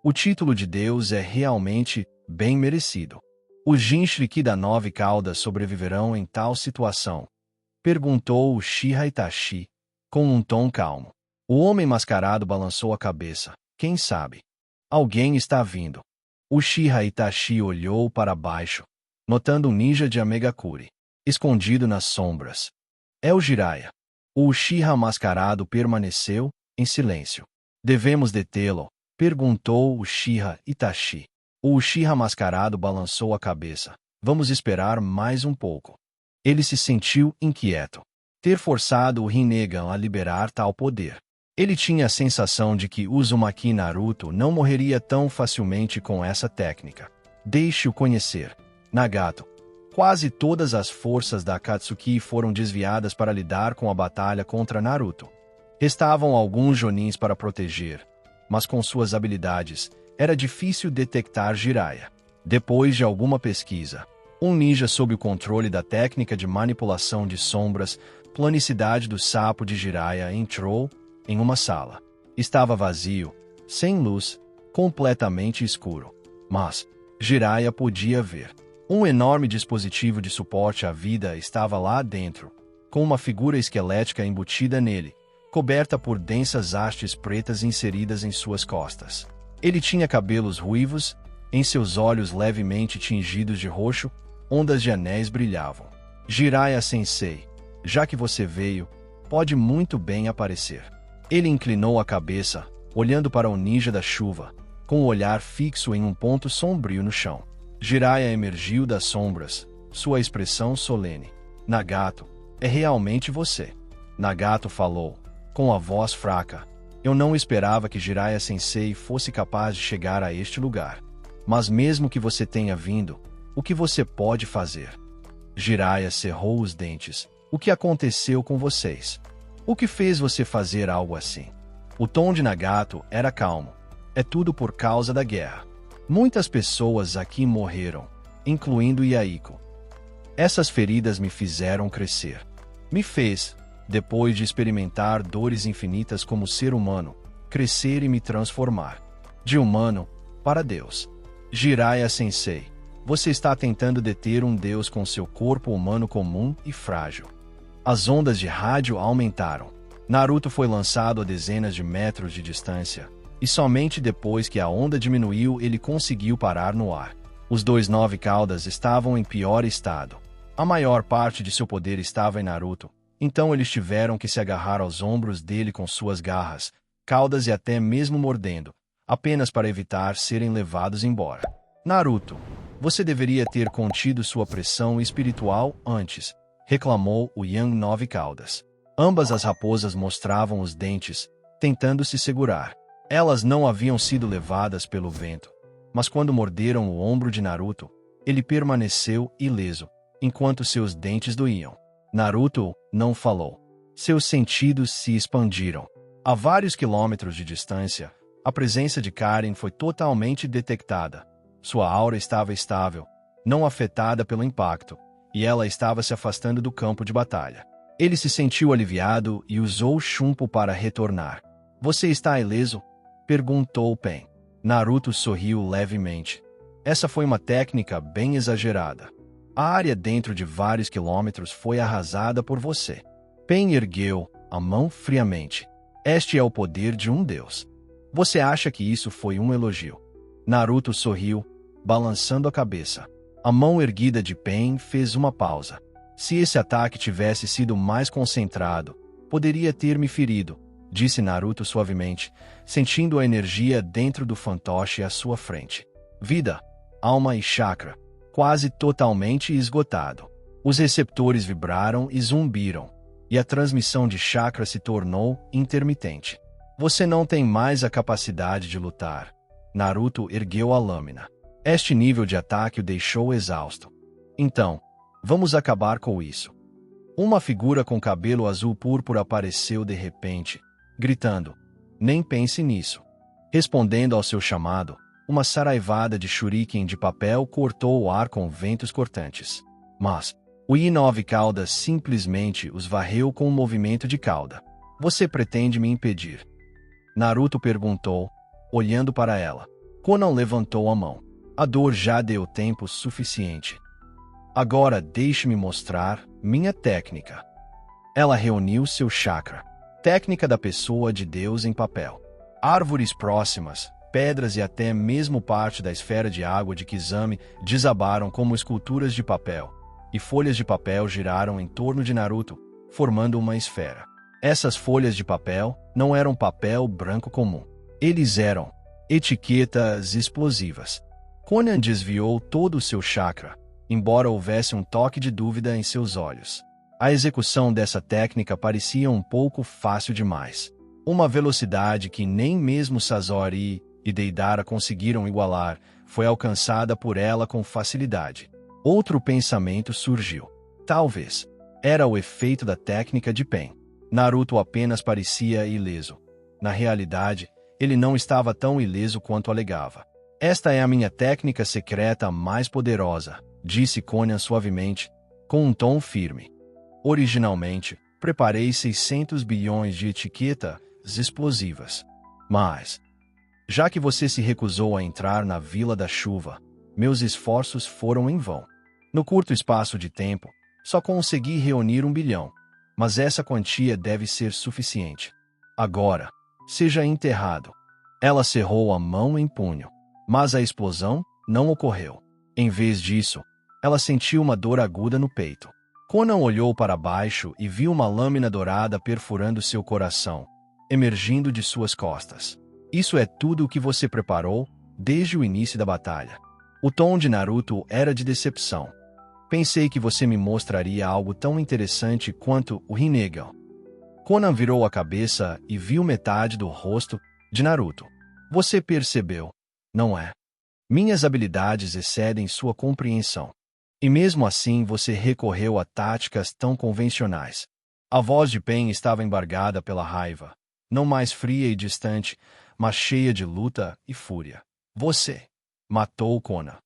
O título de Deus é realmente bem merecido. Os Jinchuriki da Nove Caudas sobreviverão em tal situação? Perguntou o Uchiha Itachi, com um tom calmo. O homem mascarado balançou a cabeça. Quem sabe? Alguém está vindo. Uchiha Itachi olhou para baixo, notando um ninja de Amegakure, escondido nas sombras. É o Jiraiya. O Uchiha mascarado permaneceu em silêncio. Devemos detê-lo? Perguntou Uchiha Itachi. O Uchiha mascarado balançou a cabeça. Vamos esperar mais um pouco. Ele se sentiu inquieto. Ter forçado o Rinnegan a liberar tal poder. Ele tinha a sensação de que Uzumaki Naruto não morreria tão facilmente com essa técnica. Deixe-o conhecer. Nagato. Quase todas as forças da Akatsuki foram desviadas para lidar com a batalha contra Naruto. Restavam alguns Jonins para proteger, mas com suas habilidades, era difícil detectar Jiraiya. Depois de alguma pesquisa, Um ninja sob o controle da técnica de manipulação de sombras, planicidade do sapo de Jiraiya entrou em uma sala. Estava vazio, sem luz, completamente escuro. Mas Jiraiya podia ver. Um enorme dispositivo de suporte à vida estava lá dentro, com uma figura esquelética embutida nele, coberta por densas hastes pretas inseridas em suas costas. Ele tinha cabelos ruivos, em seus olhos levemente tingidos de roxo, ondas de anéis brilhavam. Jiraiya-sensei, já que você veio, pode muito bem aparecer. Ele inclinou a cabeça, olhando para o ninja da chuva, com o olhar fixo em um ponto sombrio no chão. Jiraiya emergiu das sombras, sua expressão solene. Nagato, é realmente você. Nagato falou, com a voz fraca. Eu não esperava que Jiraiya-sensei fosse capaz de chegar a este lugar. Mas mesmo que você tenha vindo, o que você pode fazer? Jiraiya cerrou os dentes. O que aconteceu com vocês? O que fez você fazer algo assim? O tom de Nagato era calmo. É tudo por causa da guerra. Muitas pessoas aqui morreram, incluindo Yaiko. Essas feridas me fizeram crescer. Me fez, depois de experimentar dores infinitas como ser humano, crescer e me transformar. De humano para Deus. Jiraiya-sensei, você está tentando deter um Deus com seu corpo humano comum e frágil. As ondas de rádio aumentaram. Naruto foi lançado a dezenas de metros de distância, e somente depois que a onda diminuiu ele conseguiu parar no ar. Os dois nove caudas estavam em pior estado. A maior parte de seu poder estava em Naruto, então eles tiveram que se agarrar aos ombros dele com suas garras, caudas e até mesmo mordendo, apenas para evitar serem levados embora. Naruto, você deveria ter contido sua pressão espiritual antes, reclamou o Yang Nove Caudas. Ambas as raposas mostravam os dentes, tentando se segurar. Elas não haviam sido levadas pelo vento, mas quando morderam o ombro de Naruto, ele permaneceu ileso, enquanto seus dentes doíam. Naruto não falou. Seus sentidos se expandiram. A vários quilômetros de distância, a presença de Karen foi totalmente detectada. Sua aura estava estável, não afetada pelo impacto, e ela estava se afastando do campo de batalha. Ele se sentiu aliviado e usou o chumbo para retornar. Você está ileso? Perguntou Pen. Naruto sorriu levemente. Essa foi uma técnica bem exagerada. A área dentro de vários quilômetros foi arrasada por você. Pen ergueu a mão friamente. Este é o poder de um deus. Você acha que isso foi um elogio? Naruto sorriu, balançando a cabeça. A mão erguida de Pen fez uma pausa. Se esse ataque tivesse sido mais concentrado, poderia ter me ferido, disse Naruto suavemente, sentindo a energia dentro do fantoche à sua frente. Vida, alma e chakra, quase totalmente esgotado. Os receptores vibraram e zumbiram, e a transmissão de chakra se tornou intermitente. Você não tem mais a capacidade de lutar. Naruto ergueu a lâmina. Este nível de ataque o deixou exausto. Então, vamos acabar com isso. Uma figura com cabelo azul púrpura apareceu de repente, gritando, nem pense nisso. Respondendo ao seu chamado, uma saraivada de shuriken de papel cortou o ar com ventos cortantes. Mas, o I9 Caudas simplesmente os varreu com um movimento de cauda. Você pretende me impedir? Naruto perguntou, olhando para ela. Konan levantou a mão. A dor já deu tempo suficiente. Agora deixe-me mostrar minha técnica. Ela reuniu seu chakra. Técnica da pessoa de Deus em papel. Árvores próximas, pedras e até mesmo parte da esfera de água de Kizami desabaram como esculturas de papel, e folhas de papel giraram em torno de Naruto, formando uma esfera. Essas folhas de papel não eram papel branco comum. Eles eram etiquetas explosivas. Konan desviou todo o seu chakra, embora houvesse um toque de dúvida em seus olhos. A execução dessa técnica parecia um pouco fácil demais. Uma velocidade que nem mesmo Sasori e Deidara conseguiram igualar foi alcançada por ela com facilidade. Outro pensamento surgiu. Talvez era o efeito da técnica de Pen. Naruto apenas parecia ileso. Na realidade, ele não estava tão ileso quanto alegava. Esta é a minha técnica secreta mais poderosa, disse Conan suavemente, com um tom firme. Originalmente, preparei 600 bilhões de etiquetas explosivas. Mas, já que você se recusou a entrar na Vila da Chuva, meus esforços foram em vão. No curto espaço de tempo, só consegui reunir 1 bilhão, mas essa quantia deve ser suficiente. Agora, seja enterrado. Ela cerrou a mão em punho, mas a explosão não ocorreu. Em vez disso, ela sentiu uma dor aguda no peito. Conan olhou para baixo e viu uma lâmina dourada perfurando seu coração, emergindo de suas costas. Isso é tudo o que você preparou desde o início da batalha. O tom de Naruto era de decepção. Pensei que você me mostraria algo tão interessante quanto o Rinnegan. Conan virou a cabeça e viu metade do rosto de Naruto. Você percebeu, não é? Minhas habilidades excedem sua compreensão. E mesmo assim você recorreu a táticas tão convencionais. A voz de Pain estava embargada pela raiva, não mais fria e distante, mas cheia de luta e fúria. Você matou Conan.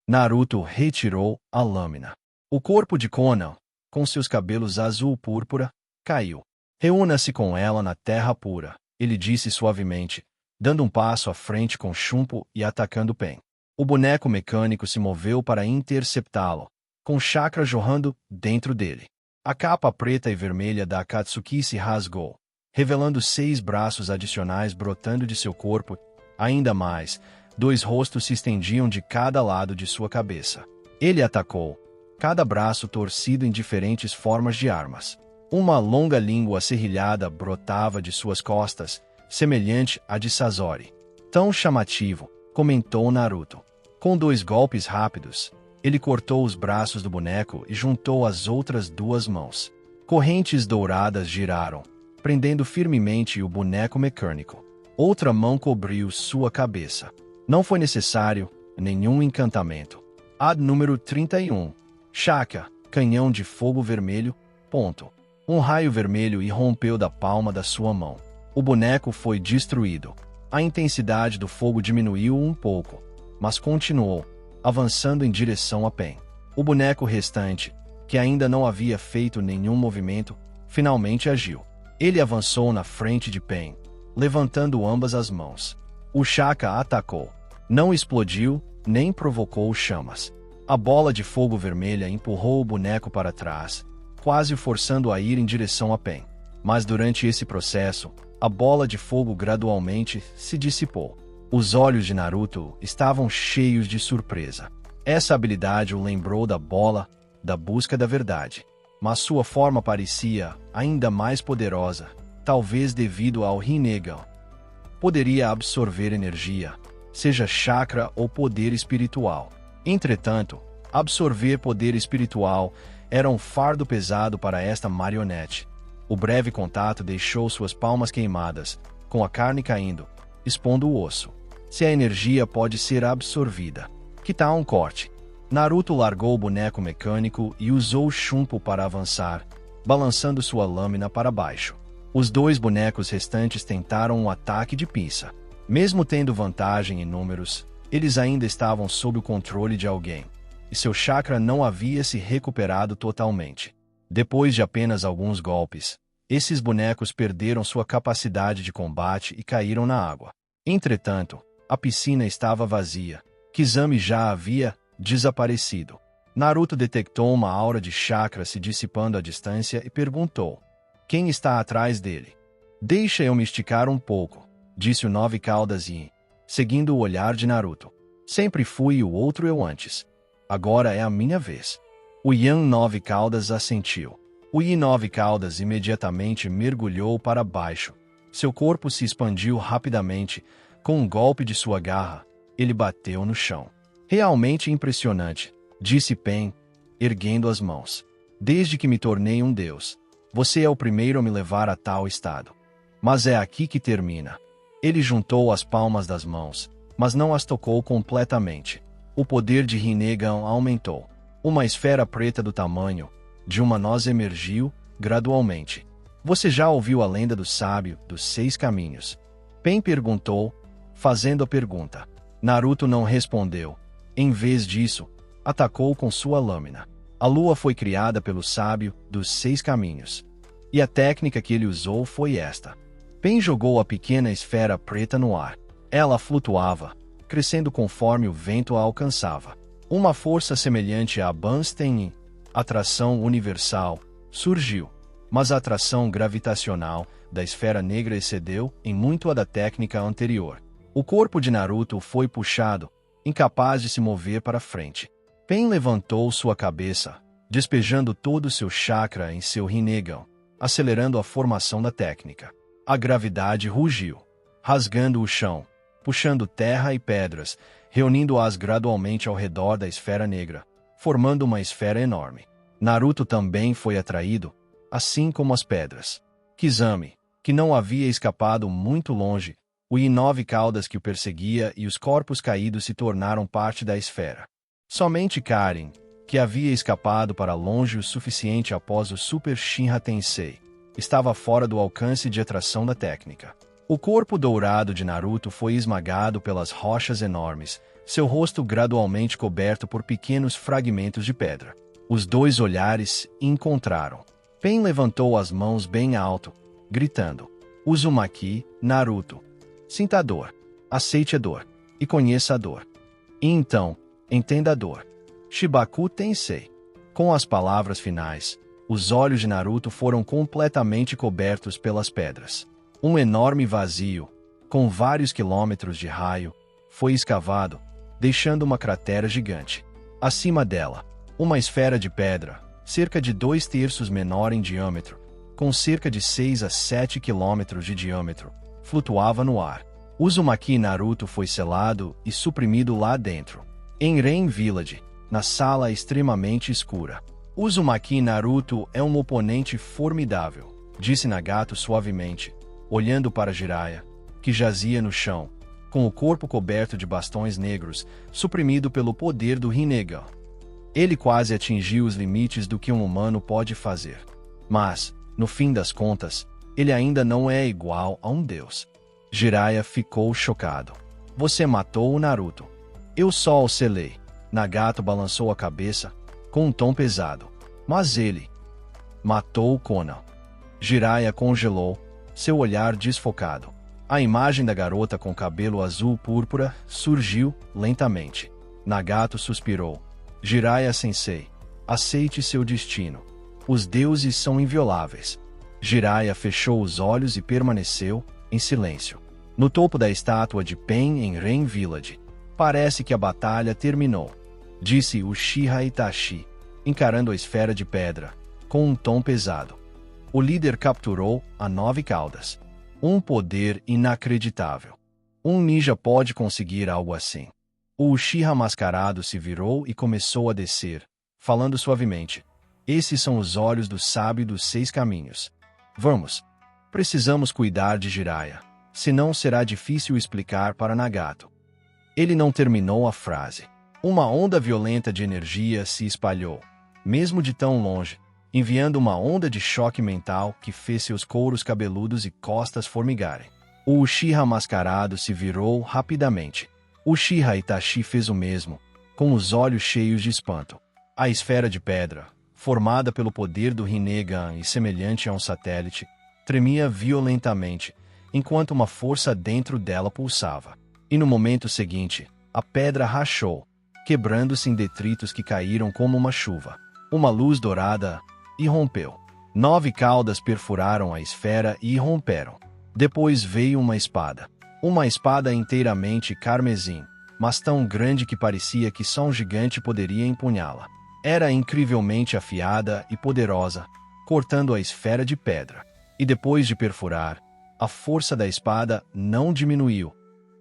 Naruto retirou a lâmina. O corpo de Conan, com seus cabelos azul-púrpura, caiu. Reúna-se com ela na terra pura, ele disse suavemente, dando um passo à frente com Shunpo e atacando Pain. O boneco mecânico se moveu para interceptá-lo, com chakra jorrando dentro dele. A capa preta e vermelha da Akatsuki se rasgou, revelando 6 braços adicionais brotando de seu corpo. Ainda mais, 2 rostos se estendiam de cada lado de sua cabeça. Ele atacou, cada braço torcido em diferentes formas de armas. Uma longa língua serrilhada brotava de suas costas, semelhante à de Sasori. Tão chamativo, comentou Naruto. Com 2 golpes rápidos, ele cortou os braços do boneco e juntou as outras 2 mãos. Correntes douradas giraram, prendendo firmemente o boneco mecânico. Outra mão cobriu sua cabeça. Não foi necessário nenhum encantamento. Ad número 31. Shaka, canhão de fogo vermelho, ponto. Um raio vermelho irrompeu da palma da sua mão. O boneco foi destruído. A intensidade do fogo diminuiu um pouco, mas continuou, avançando em direção a Pain. O boneco restante, que ainda não havia feito nenhum movimento, finalmente agiu. Ele avançou na frente de Pain, levantando ambas as mãos. O Shaka atacou. Não explodiu, nem provocou chamas. A bola de fogo vermelha empurrou o boneco para trás, quase forçando a ir em direção a Pain. Mas durante esse processo, a bola de fogo gradualmente se dissipou. Os olhos de Naruto estavam cheios de surpresa. Essa habilidade o lembrou da bola, da busca da verdade. Mas sua forma parecia ainda mais poderosa, talvez devido ao Rinnegan. Poderia absorver energia, seja chakra ou poder espiritual. Entretanto, absorver poder espiritual era um fardo pesado para esta marionete. O breve contato deixou suas palmas queimadas, com a carne caindo, expondo o osso. Se a energia pode ser absorvida, que tal um corte? Naruto largou o boneco mecânico e usou o Shunpo para avançar, balançando sua lâmina para baixo. Os 2 bonecos restantes tentaram um ataque de pinça. Mesmo tendo vantagem em números, eles ainda estavam sob o controle de alguém, e seu chakra não havia se recuperado totalmente. Depois de apenas alguns golpes, esses bonecos perderam sua capacidade de combate e caíram na água. Entretanto, a piscina estava vazia. Kizami já havia desaparecido. Naruto detectou uma aura de chakra se dissipando à distância e perguntou: quem está atrás dele? Deixa eu me esticar um pouco, disse o 9 Caudas Yin, seguindo o olhar de Naruto. Sempre fui o outro eu antes. Agora é a minha vez. O Yan 9 Caudas assentiu. O Yi 9 Caudas imediatamente mergulhou para baixo. Seu corpo se expandiu rapidamente. Com um golpe de sua garra, ele bateu no chão. Realmente impressionante, disse Pain, erguendo as mãos. Desde que me tornei um deus, você é o primeiro a me levar a tal estado. Mas é aqui que termina. Ele juntou as palmas das mãos, mas não as tocou completamente. O poder de Rinnegan aumentou. Uma esfera preta do tamanho de uma noz emergiu, gradualmente. Você já ouviu a lenda do sábio dos 6 caminhos? Pain perguntou, fazendo a pergunta. Naruto não respondeu. Em vez disso, atacou com sua lâmina. A lua foi criada pelo sábio dos 6 caminhos. E a técnica que ele usou foi esta. Pen jogou a pequena esfera preta no ar. Ela flutuava, crescendo conforme o vento a alcançava. Uma força semelhante à Bunsen, atração universal, surgiu, mas a atração gravitacional da esfera negra excedeu em muito a da técnica anterior. O corpo de Naruto foi puxado, incapaz de se mover para frente. Pen levantou sua cabeça, despejando todo o seu chakra em seu Rinnegan, acelerando a formação da técnica. A gravidade rugiu, rasgando o chão, puxando terra e pedras, reunindo-as gradualmente ao redor da esfera negra, formando uma esfera enorme. Naruto também foi atraído, assim como as pedras. Kizami, que não havia escapado muito longe, o I9 caudas que o perseguia e os corpos caídos se tornaram parte da esfera. Somente Karin, que havia escapado para longe o suficiente após o Super Shinra Tensei, estava fora do alcance de atração da técnica. O corpo dourado de Naruto foi esmagado pelas rochas enormes, seu rosto gradualmente coberto por pequenos fragmentos de pedra. Os dois olhares encontraram. Pen levantou as mãos bem alto, gritando: Uzumaki, Naruto. Sinta a dor, aceite a dor, e conheça a dor. E então, entenda a dor. Shibaku Tensei. Com as palavras finais, os olhos de Naruto foram completamente cobertos pelas pedras. Um enorme vazio, com vários quilômetros de raio, foi escavado, deixando uma cratera gigante. Acima dela, uma esfera de pedra, cerca de 2/3 menor em diâmetro, com cerca de 6 a 7 quilômetros de diâmetro, flutuava no ar. Uzumaki Naruto foi selado e suprimido lá dentro. Em Rain Village, na sala extremamente escura. Uzumaki Naruto é um oponente formidável, disse Nagato suavemente, olhando para Jiraiya, que jazia no chão, com o corpo coberto de bastões negros, suprimido pelo poder do Rinnegan. Ele quase atingiu os limites do que um humano pode fazer. Mas, no fim das contas, ele ainda não é igual a um deus. Jiraiya ficou chocado. Você matou o Naruto. Eu só o selei. Nagato balançou a cabeça, com um tom pesado. Mas ele matou o Konan. Jiraiya congelou, seu olhar desfocado. A imagem da garota com cabelo azul púrpura surgiu lentamente. Nagato suspirou. Jiraiya-sensei, aceite seu destino. Os deuses são invioláveis. Jiraiya fechou os olhos e permaneceu em silêncio. No topo da estátua de Pen em Rain Village, parece que a batalha terminou, disse Uchiha Itachi, encarando a esfera de pedra, com um tom pesado. O líder capturou a 9 caudas. Um poder inacreditável. Um ninja pode conseguir algo assim. O Uchiha mascarado se virou e começou a descer, falando suavemente. Esses são os olhos do sábio dos 6 caminhos. Vamos. Precisamos cuidar de Jiraiya, senão será difícil explicar para Nagato. Ele não terminou a frase. Uma onda violenta de energia se espalhou, mesmo de tão longe, enviando uma onda de choque mental que fez seus couros cabeludos e costas formigarem. O Uchiha mascarado se virou rapidamente. Uchiha Itachi fez o mesmo, com os olhos cheios de espanto. A esfera de pedra, formada pelo poder do Rinnegan e semelhante a um satélite, tremia violentamente, enquanto uma força dentro dela pulsava. E no momento seguinte, a pedra rachou, quebrando-se em detritos que caíram como uma chuva. Uma luz dourada irrompeu. 9 caudas perfuraram a esfera e irromperam. Depois veio uma espada. Uma espada inteiramente carmesim, mas tão grande que parecia que só um gigante poderia empunhá-la. Era incrivelmente afiada e poderosa, cortando a esfera de pedra. E depois de perfurar, a força da espada não diminuiu.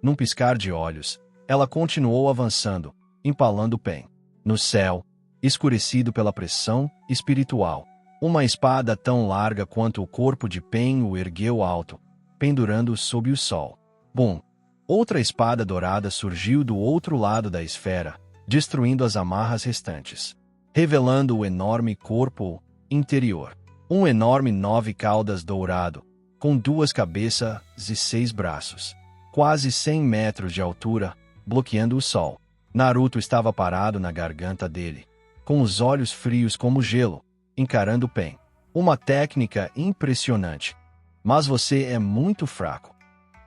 Num piscar de olhos, ela continuou avançando, empalando Pen. No céu, escurecido pela pressão espiritual, uma espada tão larga quanto o corpo de Pen o ergueu alto, pendurando sob o sol. Bum! Outra espada dourada surgiu do outro lado da esfera, destruindo as amarras restantes, revelando o enorme corpo interior. Um enorme 9 caudas dourado, com 2 cabeças e 6 braços, quase 100 metros de altura, bloqueando o sol. Naruto estava parado na garganta dele, com os olhos frios como gelo, encarando Pen. Uma técnica impressionante. Mas você é muito fraco.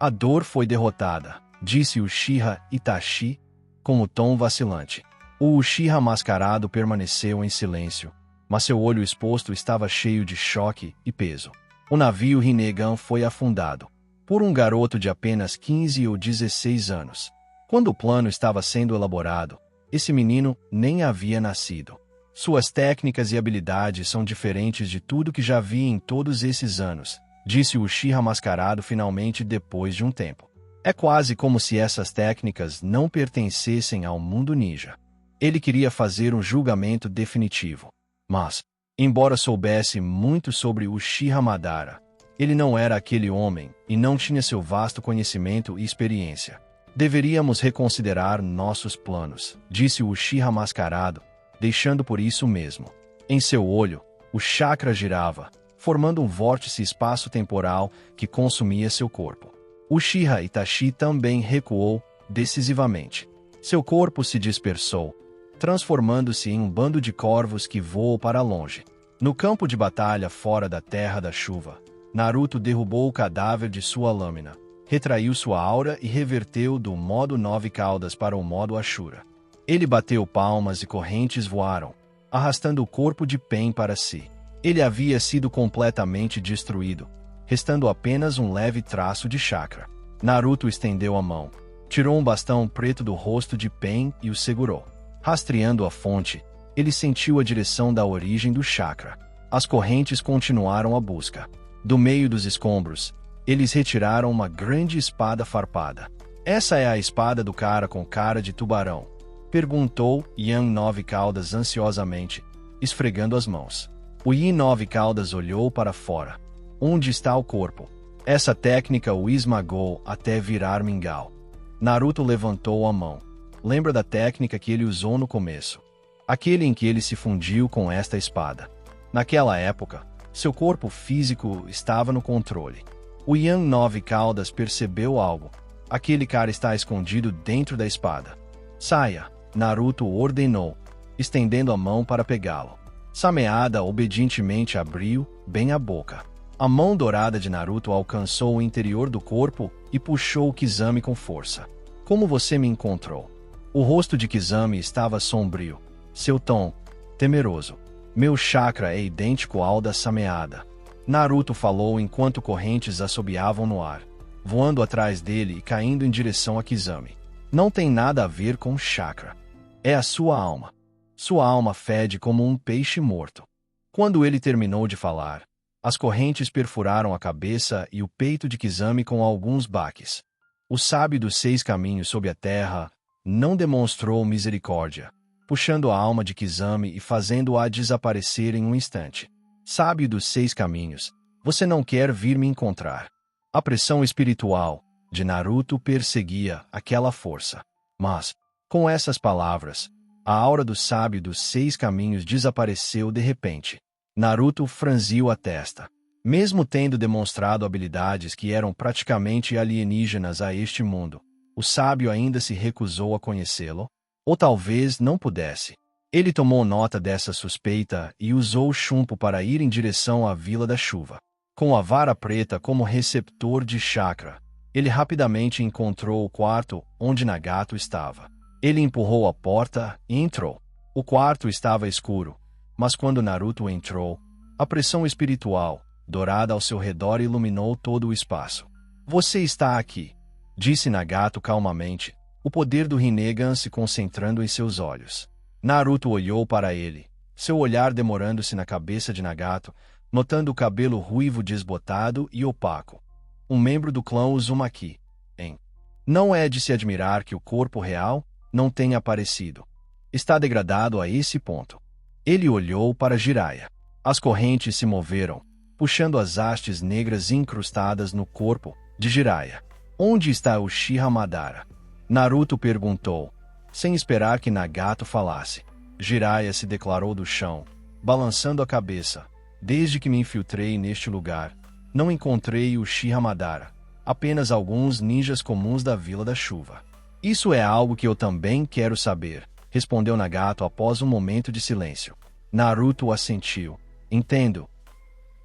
A dor foi derrotada, disse Uchiha Itachi, com o tom vacilante. O Uchiha mascarado permaneceu em silêncio, mas seu olho exposto estava cheio de choque e peso. O navio Rinnegan foi afundado por um garoto de apenas 15 ou 16 anos. Quando o plano estava sendo elaborado, esse menino nem havia nascido. Suas técnicas e habilidades são diferentes de tudo que já vi em todos esses anos, disse o Uchiha mascarado finalmente depois de um tempo. É quase como se essas técnicas não pertencessem ao mundo ninja. Ele queria fazer um julgamento definitivo. Mas, embora soubesse muito sobre Uchiha Madara, ele não era aquele homem e não tinha seu vasto conhecimento e experiência. Deveríamos reconsiderar nossos planos, disse o Uchiha mascarado, deixando por isso mesmo. Em seu olho, o chakra girava, formando um vórtice espaço-temporal que consumia seu corpo. Uchiha Itachi também recuou decisivamente. Seu corpo se dispersou, transformando-se em um bando de corvos que voam para longe. No campo de batalha fora da Terra da Chuva, Naruto derrubou o cadáver de sua lâmina, retraiu sua aura e reverteu do modo 9 caudas para o modo Ashura. Ele bateu palmas e correntes voaram, arrastando o corpo de Pen para si. Ele havia sido completamente destruído, restando apenas um leve traço de chakra. Naruto estendeu a mão, tirou um bastão preto do rosto de Pen e o segurou. Rastreando a fonte, ele sentiu a direção da origem do chakra. As correntes continuaram a busca. Do meio dos escombros, eles retiraram uma grande espada farpada. Essa é a espada do cara com cara de tubarão, perguntou Yan Nove Caudas ansiosamente, esfregando as mãos. O Yin Nove Caudas olhou para fora. Onde está o corpo? Essa técnica o esmagou até virar mingau. Naruto levantou a mão. Lembra da técnica que ele usou no começo? Aquele em que ele se fundiu com esta espada. Naquela época, seu corpo físico estava no controle. O Yan Nove Caudas percebeu algo. Aquele cara está escondido dentro da espada. Saia, Naruto ordenou, estendendo a mão para pegá-lo. Sameada obedientemente abriu bem a boca. A mão dourada de Naruto alcançou o interior do corpo e puxou o Kizami com força. Como você me encontrou? O rosto de Kizami estava sombrio. Seu tom, temeroso. Meu chakra é idêntico ao da Sameada. Naruto falou enquanto correntes assobiavam no ar, voando atrás dele e caindo em direção a Kizami. Não tem nada a ver com chakra. É a sua alma. Sua alma fede como um peixe morto. Quando ele terminou de falar, as correntes perfuraram a cabeça e o peito de Kizami com alguns baques. O sábio dos 6 caminhos sob a terra não demonstrou misericórdia, puxando a alma de Kizami e fazendo-a desaparecer em um instante. Sábio dos 6 caminhos, você não quer vir me encontrar. A pressão espiritual de Naruto perseguia aquela força. Mas, com essas palavras, a aura do sábio dos 6 caminhos desapareceu de repente. Naruto franziu a testa. Mesmo tendo demonstrado habilidades que eram praticamente alienígenas a este mundo, o sábio ainda se recusou a conhecê-lo? Ou talvez não pudesse. Ele tomou nota dessa suspeita e usou o chumbo para ir em direção à Vila da Chuva. Com a vara preta como receptor de chakra, ele rapidamente encontrou o quarto onde Nagato estava. Ele empurrou a porta e entrou. O quarto estava escuro, mas quando Naruto entrou, a pressão espiritual, dourada ao seu redor, iluminou todo o espaço. Você está aqui, disse Nagato calmamente, o poder do Rinnegan se concentrando em seus olhos. Naruto olhou para ele, seu olhar demorando-se na cabeça de Nagato, notando o cabelo ruivo desbotado e opaco. Um membro do clã Uzumaki, hein? Não é de se admirar que o corpo real não tenha aparecido. Está degradado a esse ponto. Ele olhou para Jiraiya. As correntes se moveram, puxando as hastes negras incrustadas no corpo de Jiraiya. Onde está o Uchiha Madara? Naruto perguntou, sem esperar que Nagato falasse. Jiraiya se declarou do chão, balançando a cabeça. Desde que me infiltrei neste lugar, não encontrei o Uchiha Madara, apenas alguns ninjas comuns da Vila da Chuva. Isso é algo que eu também quero saber, respondeu Nagato após um momento de silêncio. Naruto assentiu. Entendo.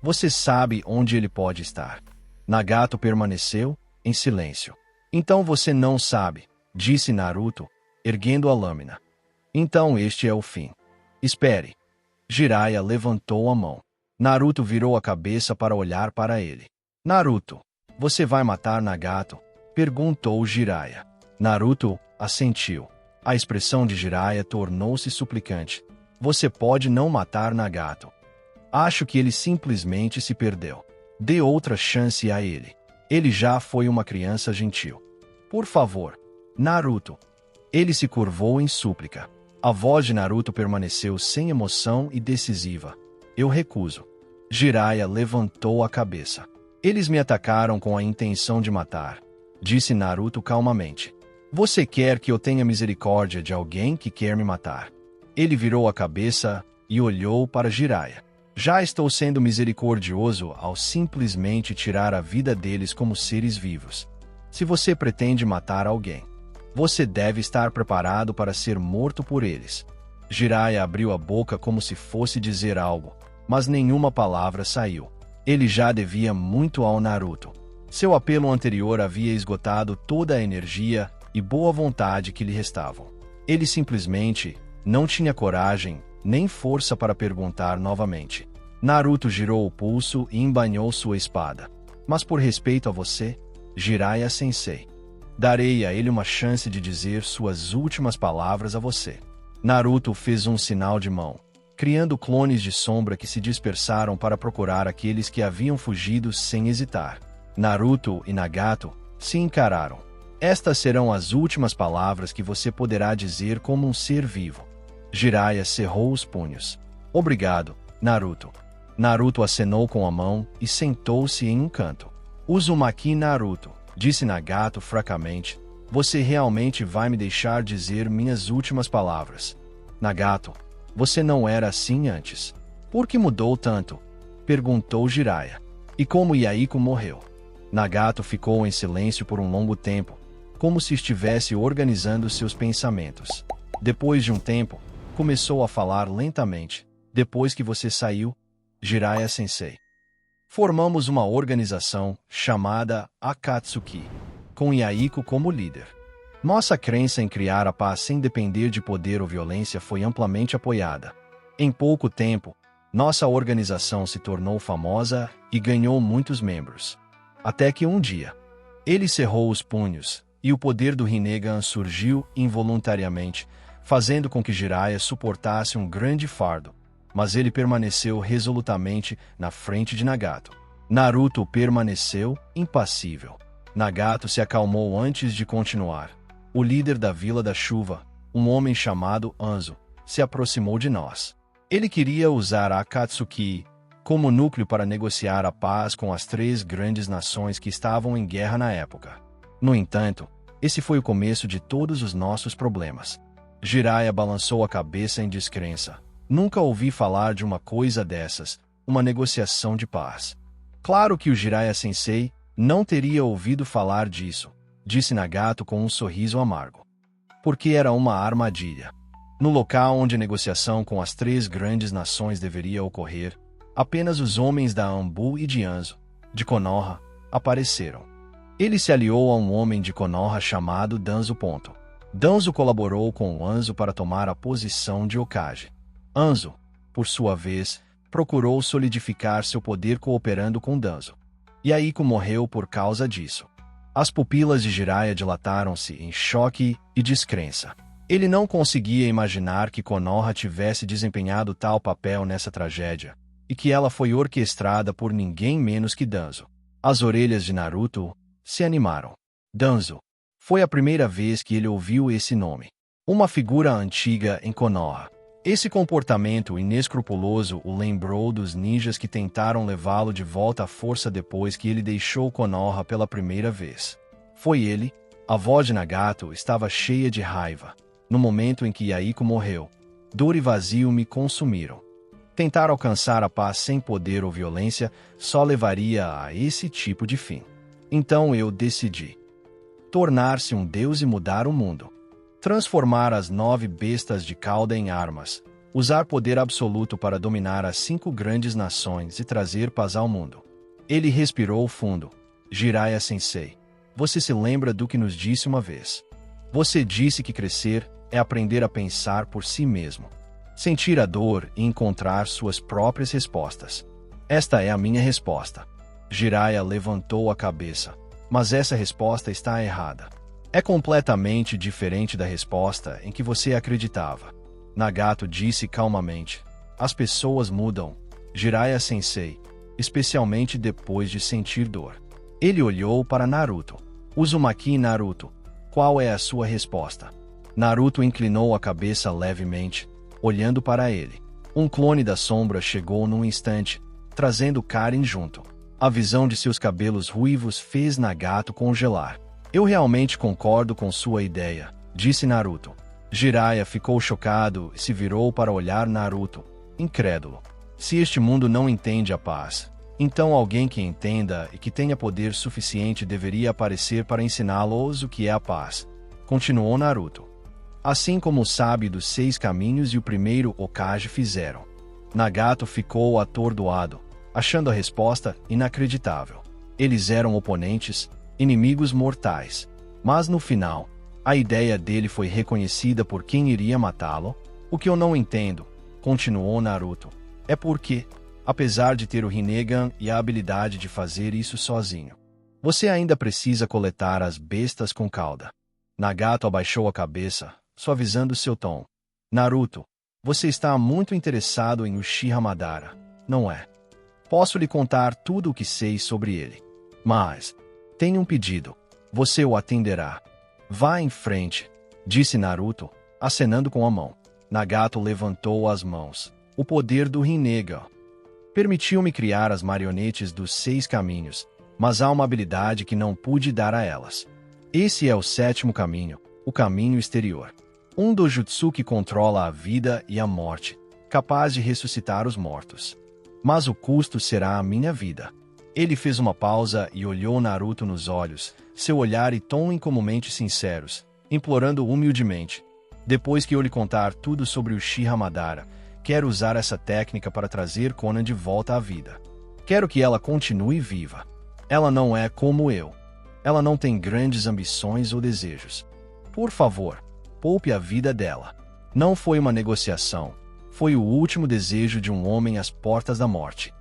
Você sabe onde ele pode estar. Nagato permaneceu em silêncio. Então você não sabe, disse Naruto, erguendo a lâmina. Então este é o fim. Espere. Jiraiya levantou a mão. Naruto virou a cabeça para olhar para ele. Naruto, você vai matar Nagato? Perguntou Jiraiya. Naruto assentiu. A expressão de Jiraiya tornou-se suplicante. Você pode não matar Nagato. Acho que ele simplesmente se perdeu. Dê outra chance a ele. Ele já foi uma criança gentil. Por favor, Naruto. Ele se curvou em súplica. A voz de Naruto permaneceu sem emoção e decisiva. Eu recuso. Jiraiya levantou a cabeça. Eles me atacaram com a intenção de matar, disse Naruto calmamente. Você quer que eu tenha misericórdia de alguém que quer me matar? Ele virou a cabeça e olhou para Jiraiya. Já estou sendo misericordioso ao simplesmente tirar a vida deles como seres vivos. Se você pretende matar alguém, você deve estar preparado para ser morto por eles. Jiraiya abriu a boca como se fosse dizer algo, mas nenhuma palavra saiu. Ele já devia muito ao Naruto. Seu apelo anterior havia esgotado toda a energia e boa vontade que lhe restavam. Ele simplesmente não tinha coragem nem força para perguntar novamente. Naruto girou o pulso e embainhou sua espada. Mas por respeito a você, Jiraiya-sensei, darei a ele uma chance de dizer suas últimas palavras a você. Naruto fez um sinal de mão, criando clones de sombra que se dispersaram para procurar aqueles que haviam fugido sem hesitar. Naruto e Nagato se encararam. Estas serão as últimas palavras que você poderá dizer como um ser vivo. Jiraiya cerrou os punhos. Obrigado, Naruto. Naruto acenou com a mão e sentou-se em um canto. Uzumaki Naruto, disse Nagato fracamente. Você realmente vai me deixar dizer minhas últimas palavras? Nagato, você não era assim antes. Por que mudou tanto? Perguntou Jiraiya. E como Yaiko morreu? Nagato ficou em silêncio por um longo tempo, como se estivesse organizando seus pensamentos. Depois de um tempo, começou a falar lentamente. Depois que você saiu, Jiraiya-sensei, formamos uma organização chamada Akatsuki, com Yaiko como líder. Nossa crença em criar a paz sem depender de poder ou violência foi amplamente apoiada. Em pouco tempo, nossa organização se tornou famosa e ganhou muitos membros. Até que um dia, ele cerrou os punhos, e o poder do Rinnegan surgiu involuntariamente, fazendo com que Jiraiya suportasse um grande fardo, mas ele permaneceu resolutamente na frente de Nagato. Naruto permaneceu impassível. Nagato se acalmou antes de continuar. O líder da Vila da Chuva, um homem chamado Anzo, se aproximou de nós. Ele queria usar a Akatsuki como núcleo para negociar a paz com as 3 grandes nações que estavam em guerra na época. No entanto, esse foi o começo de todos os nossos problemas. Jiraiya balançou a cabeça em descrença. Nunca ouvi falar de uma coisa dessas, uma negociação de paz. Claro que o Jiraiya-sensei não teria ouvido falar disso, disse Nagato com um sorriso amargo. Porque era uma armadilha. No local onde a negociação com as 3 grandes nações deveria ocorrer, apenas os homens da Anbu e de Anzo, de Konoha, apareceram. Ele se aliou a um homem de Konoha chamado Danzo. Danzo colaborou com Anzo para tomar a posição de Hokage. Anzo, por sua vez, procurou solidificar seu poder cooperando com Danzo. Yaiko morreu por causa disso. As pupilas de Jiraiya dilataram-se em choque e descrença. Ele não conseguia imaginar que Konoha tivesse desempenhado tal papel nessa tragédia, e que ela foi orquestrada por ninguém menos que Danzo. As orelhas de Naruto se animaram. Danzo. Foi a primeira vez que ele ouviu esse nome. Uma figura antiga em Konoha. Esse comportamento inescrupuloso o lembrou dos ninjas que tentaram levá-lo de volta à força depois que ele deixou Konoha pela primeira vez. Foi ele. A voz de Nagato estava cheia de raiva. No momento em que Yaiko morreu, dor e vazio me consumiram. Tentar alcançar a paz sem poder ou violência só levaria a esse tipo de fim. Então eu decidi. tornar-se um deus e mudar o mundo. Transformar as 9 bestas de cauda em armas. Usar poder absoluto para dominar as 5 grandes nações e trazer paz ao mundo. Ele respirou fundo. Jiraiya Sensei, você se lembra do que nos disse uma vez? Você disse que crescer é aprender a pensar por si mesmo, sentir a dor e encontrar suas próprias respostas. Esta é a minha resposta. Jiraiya levantou a cabeça. Mas essa resposta está errada. É completamente diferente da resposta em que você acreditava. Nagato disse calmamente. As pessoas mudam, Jiraiya Sensei, especialmente depois de sentir dor. Ele olhou para Naruto. Uzumaki Naruto, qual é a sua resposta? Naruto inclinou a cabeça levemente, olhando para ele. Um clone da sombra chegou num instante, trazendo Karen junto. A visão de seus cabelos ruivos fez Nagato congelar. Eu realmente concordo com sua ideia, disse Naruto. Jiraiya ficou chocado e se virou para olhar Naruto, incrédulo. Se este mundo não entende a paz, então alguém que entenda e que tenha poder suficiente deveria aparecer para ensiná-los o que é a paz, continuou Naruto. Assim como o sábio dos 6 caminhos e o primeiro Hokage fizeram. Nagato ficou atordoado, achando a resposta inacreditável. Eles eram oponentes, inimigos mortais. Mas no final, a ideia dele foi reconhecida por quem iria matá-lo. O que eu não entendo, continuou Naruto, é porque, apesar de ter o Rinnegan e a habilidade de fazer isso sozinho, você ainda precisa coletar as bestas com cauda. Nagato abaixou a cabeça, suavizando seu tom. Naruto, você está muito interessado em Uchiha Madara, não é? Posso lhe contar tudo o que sei sobre ele. Mas tenho um pedido. Você o atenderá. Vá em frente, disse Naruto, acenando com a mão. Nagato levantou as mãos. O poder do Rinnegan permitiu-me criar as marionetes dos 6 caminhos, mas há uma habilidade que não pude dar a elas. Esse é o 7º caminho, o caminho exterior. Um dojutsu que controla a vida e a morte, capaz de ressuscitar os mortos. Mas o custo será a minha vida. Ele fez uma pausa e olhou Naruto nos olhos, seu olhar e tom incomumente sinceros, implorando humildemente. Depois que eu lhe contar tudo sobre o Uchiha Madara, quero usar essa técnica para trazer Konan de volta à vida. Quero que ela continue viva. Ela não é como eu. Ela não tem grandes ambições ou desejos. Por favor, poupe a vida dela. Não foi uma negociação. Foi o último desejo de um homem às portas da morte.